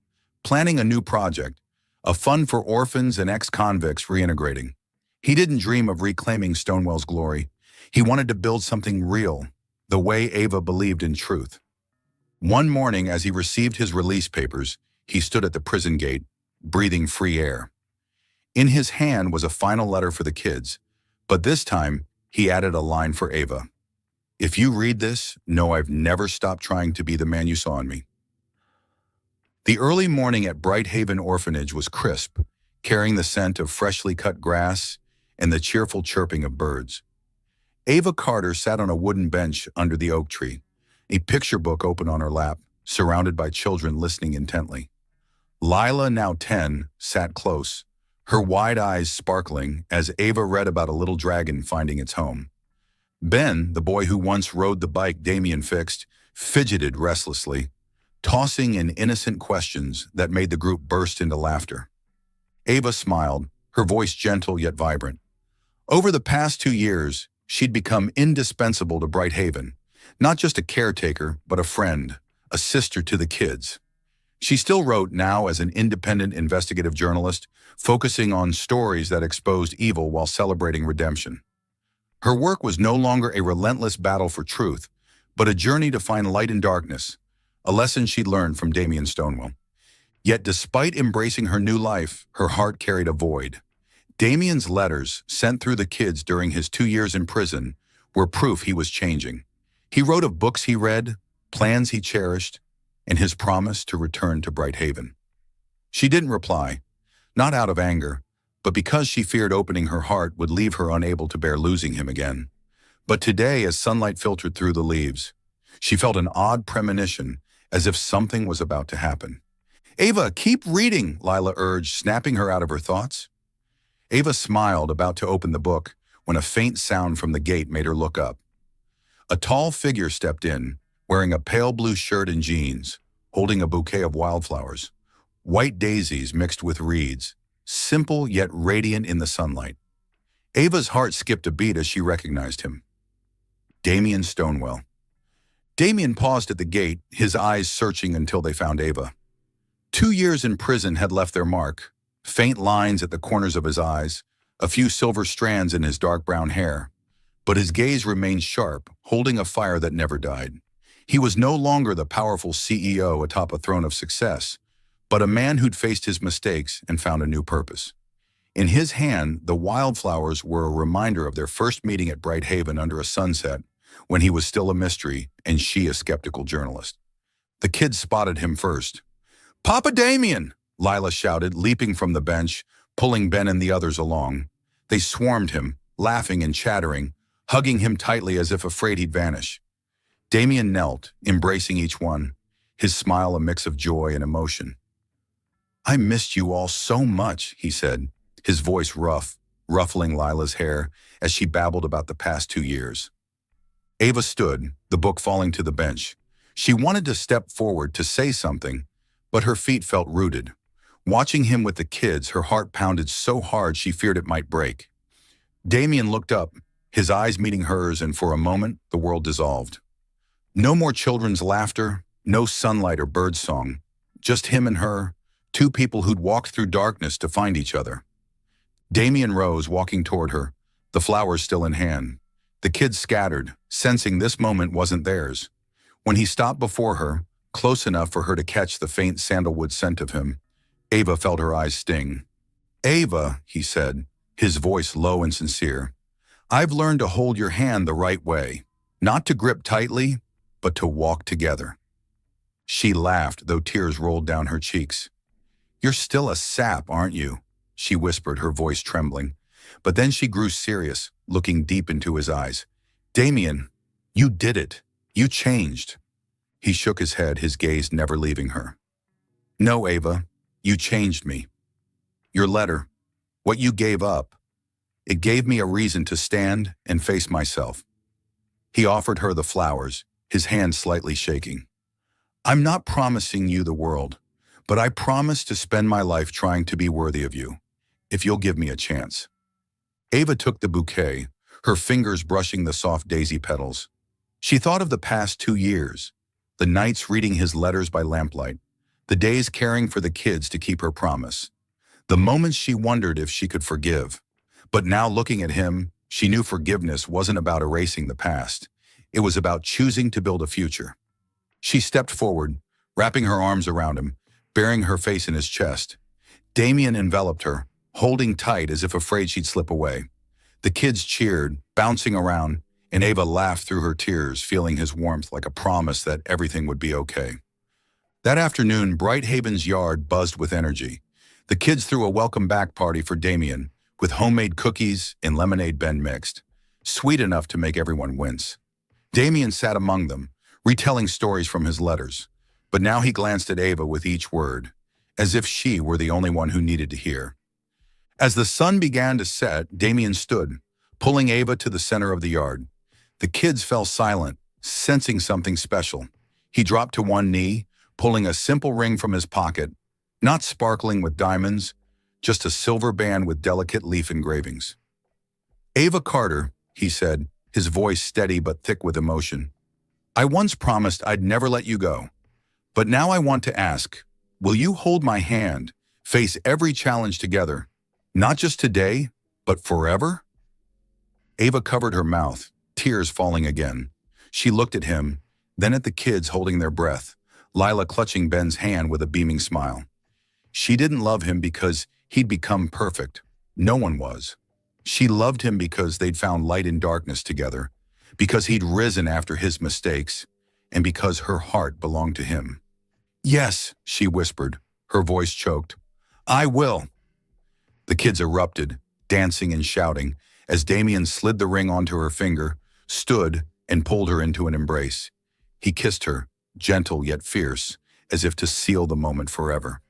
planning a new project, a fund for orphans and ex-convicts reintegrating. He didn't dream of reclaiming Stonewall's glory. He wanted to build something real, the way Ava believed in truth. One morning, as he received his release papers, he stood at the prison gate, breathing free air. In his hand was a final letter for the kids, but this time he added a line for Ava. If you read this, know I've never stopped trying to be the man you saw in me. The early morning at Brighthaven Orphanage was crisp, carrying the scent of freshly cut grass and the cheerful chirping of birds. Ava Carter sat on a wooden bench under the oak tree, a picture book open on her lap, surrounded by children listening intently. Lila, now 10, sat close, her wide eyes sparkling as Ava read about a little dragon finding its home. Ben, the boy who once rode the bike Damien fixed, fidgeted restlessly, tossing in innocent questions that made the group burst into laughter. Ava smiled, her voice gentle yet vibrant. Over the past 2 years, she'd become indispensable to Brighthaven, not just a caretaker, but a friend, a sister to the kids. She still wrote now as an independent investigative journalist, focusing on stories that exposed evil while celebrating redemption. Her work was no longer a relentless battle for truth, but a journey to find light in darkness, a lesson she'd learned from Damien Stonewall. Yet despite embracing her new life, her heart carried a void. Damien's letters, sent through the kids during his 2 years in prison, were proof he was changing. He wrote of books he read, plans he cherished, and his promise to return to Brighthaven. She didn't reply, not out of anger, but because she feared opening her heart would leave her unable to bear losing him again. But today, as sunlight filtered through the leaves, she felt an odd premonition, as if something was about to happen. Ava, keep reading, Lila urged, snapping her out of her thoughts. Ava smiled, about to open the book, when a faint sound from the gate made her look up. A tall figure stepped in, wearing a pale blue shirt and jeans, holding a bouquet of wildflowers, white daisies mixed with reeds, simple yet radiant in the sunlight. Ava's heart skipped a beat as she recognized him. Damien Stonewall. Damien paused at the gate, his eyes searching until they found Ava. 2 years in prison had left their mark, faint lines at the corners of his eyes, a few silver strands in his dark brown hair. But his gaze remained sharp, holding a fire that never died. He was no longer the powerful CEO atop a throne of success, but a man who'd faced his mistakes and found a new purpose. In his hand, the wildflowers were a reminder of their first meeting at Bright Haven under a sunset, when he was still a mystery and she a skeptical journalist. The kids spotted him first. "Papa Damien!" Lila shouted, leaping from the bench, pulling Ben and the others along. They swarmed him, laughing and chattering, hugging him tightly as if afraid he'd vanish. Damien knelt, embracing each one, his smile a mix of joy and emotion. "I missed you all so much," he said, his voice rough, ruffling Lila's hair as she babbled about the past 2 years. Ava stood, the book falling to the bench. She wanted to step forward to say something, but her feet felt rooted. Watching him with the kids, her heart pounded so hard she feared it might break. Damien looked up, his eyes meeting hers, and for a moment, the world dissolved. No more children's laughter, no sunlight or birdsong, just him and her, two people who'd walked through darkness to find each other. Damien rose, walking toward her, the flowers still in hand. The kids scattered, sensing this moment wasn't theirs. When he stopped before her, close enough for her to catch the faint sandalwood scent of him, Ava felt her eyes sting. "Ava," he said, his voice low and sincere, "I've learned to hold your hand the right way, not to grip tightly, but to walk together." She laughed, though tears rolled down her cheeks. "You're still a sap, aren't you?" she whispered, her voice trembling. But then she grew serious, looking deep into his eyes. "Damien, you did it. You changed." He shook his head, his gaze never leaving her. "No, Ava, you changed me. Your letter, what you gave up, it gave me a reason to stand and face myself." He offered her the flowers, his hand slightly shaking. "I'm not promising you the world, but I promise to spend my life trying to be worthy of you, if you'll give me a chance." Ava took the bouquet, her fingers brushing the soft daisy petals. She thought of the past 2 years, the nights reading his letters by lamplight, the days caring for the kids to keep her promise, the moments she wondered if she could forgive. But now looking at him, she knew forgiveness wasn't about erasing the past. It was about choosing to build a future. She stepped forward, wrapping her arms around him, burying her face in his chest. Damien enveloped her, holding tight as if afraid she'd slip away. The kids cheered, bouncing around, and Ava laughed through her tears, feeling his warmth like a promise that everything would be okay. That afternoon, Bright Haven's yard buzzed with energy. The kids threw a welcome back party for Damien, with homemade cookies and lemonade Ben mixed, sweet enough to make everyone wince. Damien sat among them, retelling stories from his letters, but now he glanced at Ava with each word, as if she were the only one who needed to hear. As the sun began to set, Damien stood, pulling Ava to the center of the yard. The kids fell silent, sensing something special. He dropped to one knee, pulling a simple ring from his pocket, not sparkling with diamonds, just a silver band with delicate leaf engravings. "Ava Carter," he said, his voice steady but thick with emotion, "I once promised I'd never let you go. But now I want to ask, will you hold my hand, face every challenge together, not just today, but forever?" Ava covered her mouth, tears falling again. She looked at him, then at the kids holding their breath, Lila clutching Ben's hand with a beaming smile. She didn't love him because he'd become perfect. No one was. She loved him because they'd found light in darkness together, because he'd risen after his mistakes, and because her heart belonged to him. "Yes," she whispered, her voice choked. "I will." The kids erupted, dancing and shouting, as Damien slid the ring onto her finger, stood, and pulled her into an embrace. He kissed her, gentle yet fierce, as if to seal the moment forever.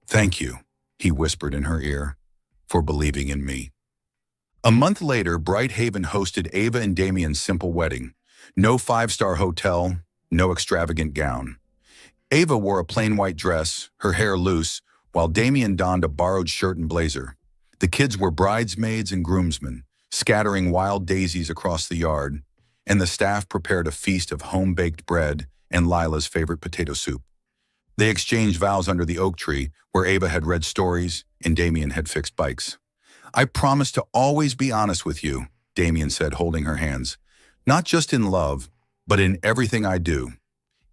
"Thank you," he whispered in her ear, "for believing in me." A month later, Bright Haven hosted Ava and Damien's simple wedding. No five-star hotel, no extravagant gown. Ava wore a plain white dress, her hair loose, while Damien donned a borrowed shirt and blazer. The kids were bridesmaids and groomsmen, scattering wild daisies across the yard, and the staff prepared a feast of home-baked bread and Lila's favorite potato soup. They exchanged vows under the oak tree, where Ava had read stories and Damien had fixed bikes. "I promise to always be honest with you," Damien said, holding her hands. "Not just in love, but in everything I do."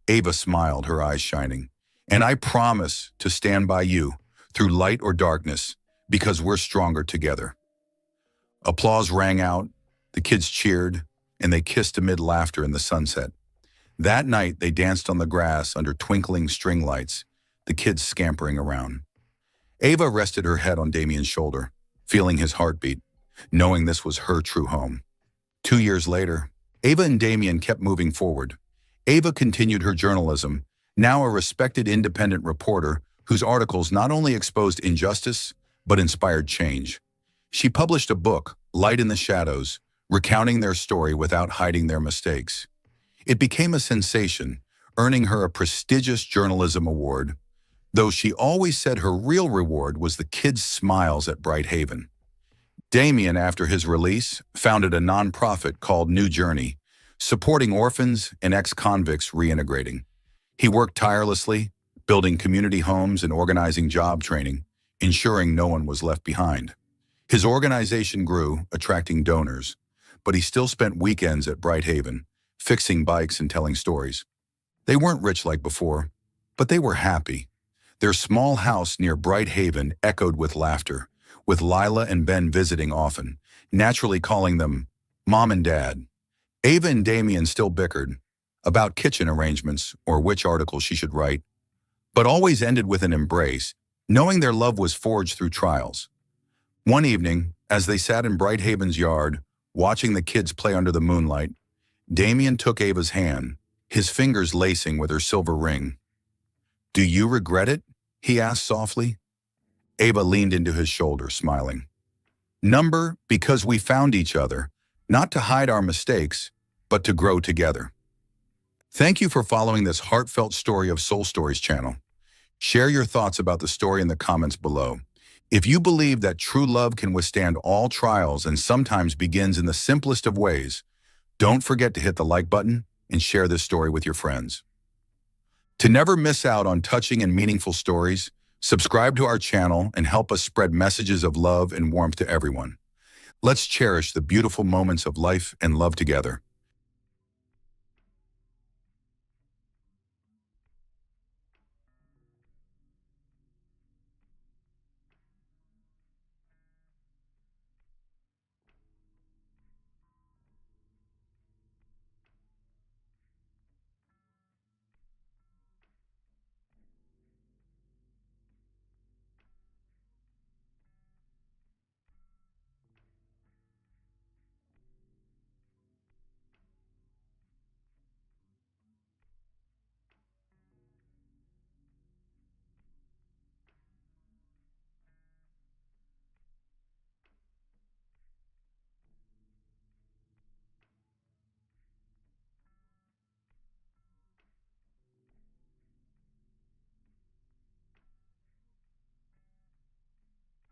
Ava smiled, her eyes shining. "And I promise to stand by you, through light or darkness, because we're stronger together. Applause rang out, the kids cheered, and they kissed amid laughter in the sunset. That night, they danced on the grass under twinkling string lights, the kids scampering around. Ava rested her head on Damien's shoulder, feeling his heartbeat, knowing this was her true home. 2 years later, Ava and Damien kept moving forward. Ava continued her journalism, now a respected independent reporter whose articles not only exposed injustice, but inspired change. She published a book, Light in the Shadows, recounting their story without hiding their mistakes. It became a sensation, earning her a prestigious journalism award, though she always said her real reward was the kids' smiles at Bright Haven. Damien, after his release, founded a nonprofit called New Journey, supporting orphans and ex-convicts reintegrating. He worked tirelessly, building community homes and organizing job training, ensuring no one was left behind. His organization grew, attracting donors, but he still spent weekends at Bright Haven, fixing bikes and telling stories. They weren't rich like before, but they were happy. Their small house near Bright Haven echoed with laughter, with Lila and Ben visiting often, naturally calling them Mom and Dad. Ava and Damien still bickered about kitchen arrangements or which article she should write, but always ended with an embrace, knowing their love was forged through trials. One evening, as they sat in Bright Haven's yard, watching the kids play under the moonlight, Damien took Ava's hand, his fingers lacing with her silver ring. "Do you regret it?" he asked softly. Ava leaned into his shoulder, smiling. "Number, because we found each other, not to hide our mistakes, but to grow together." Thank you for following this heartfelt story of Soul Stories channel. Share your thoughts about the story in the comments below. If you believe that true love can withstand all trials and sometimes begins in the simplest of ways, don't forget to hit the like button and share this story with your friends. To never miss out on touching and meaningful stories, subscribe to our channel and help us spread messages of love and warmth to everyone. Let's cherish the beautiful moments of life and love together.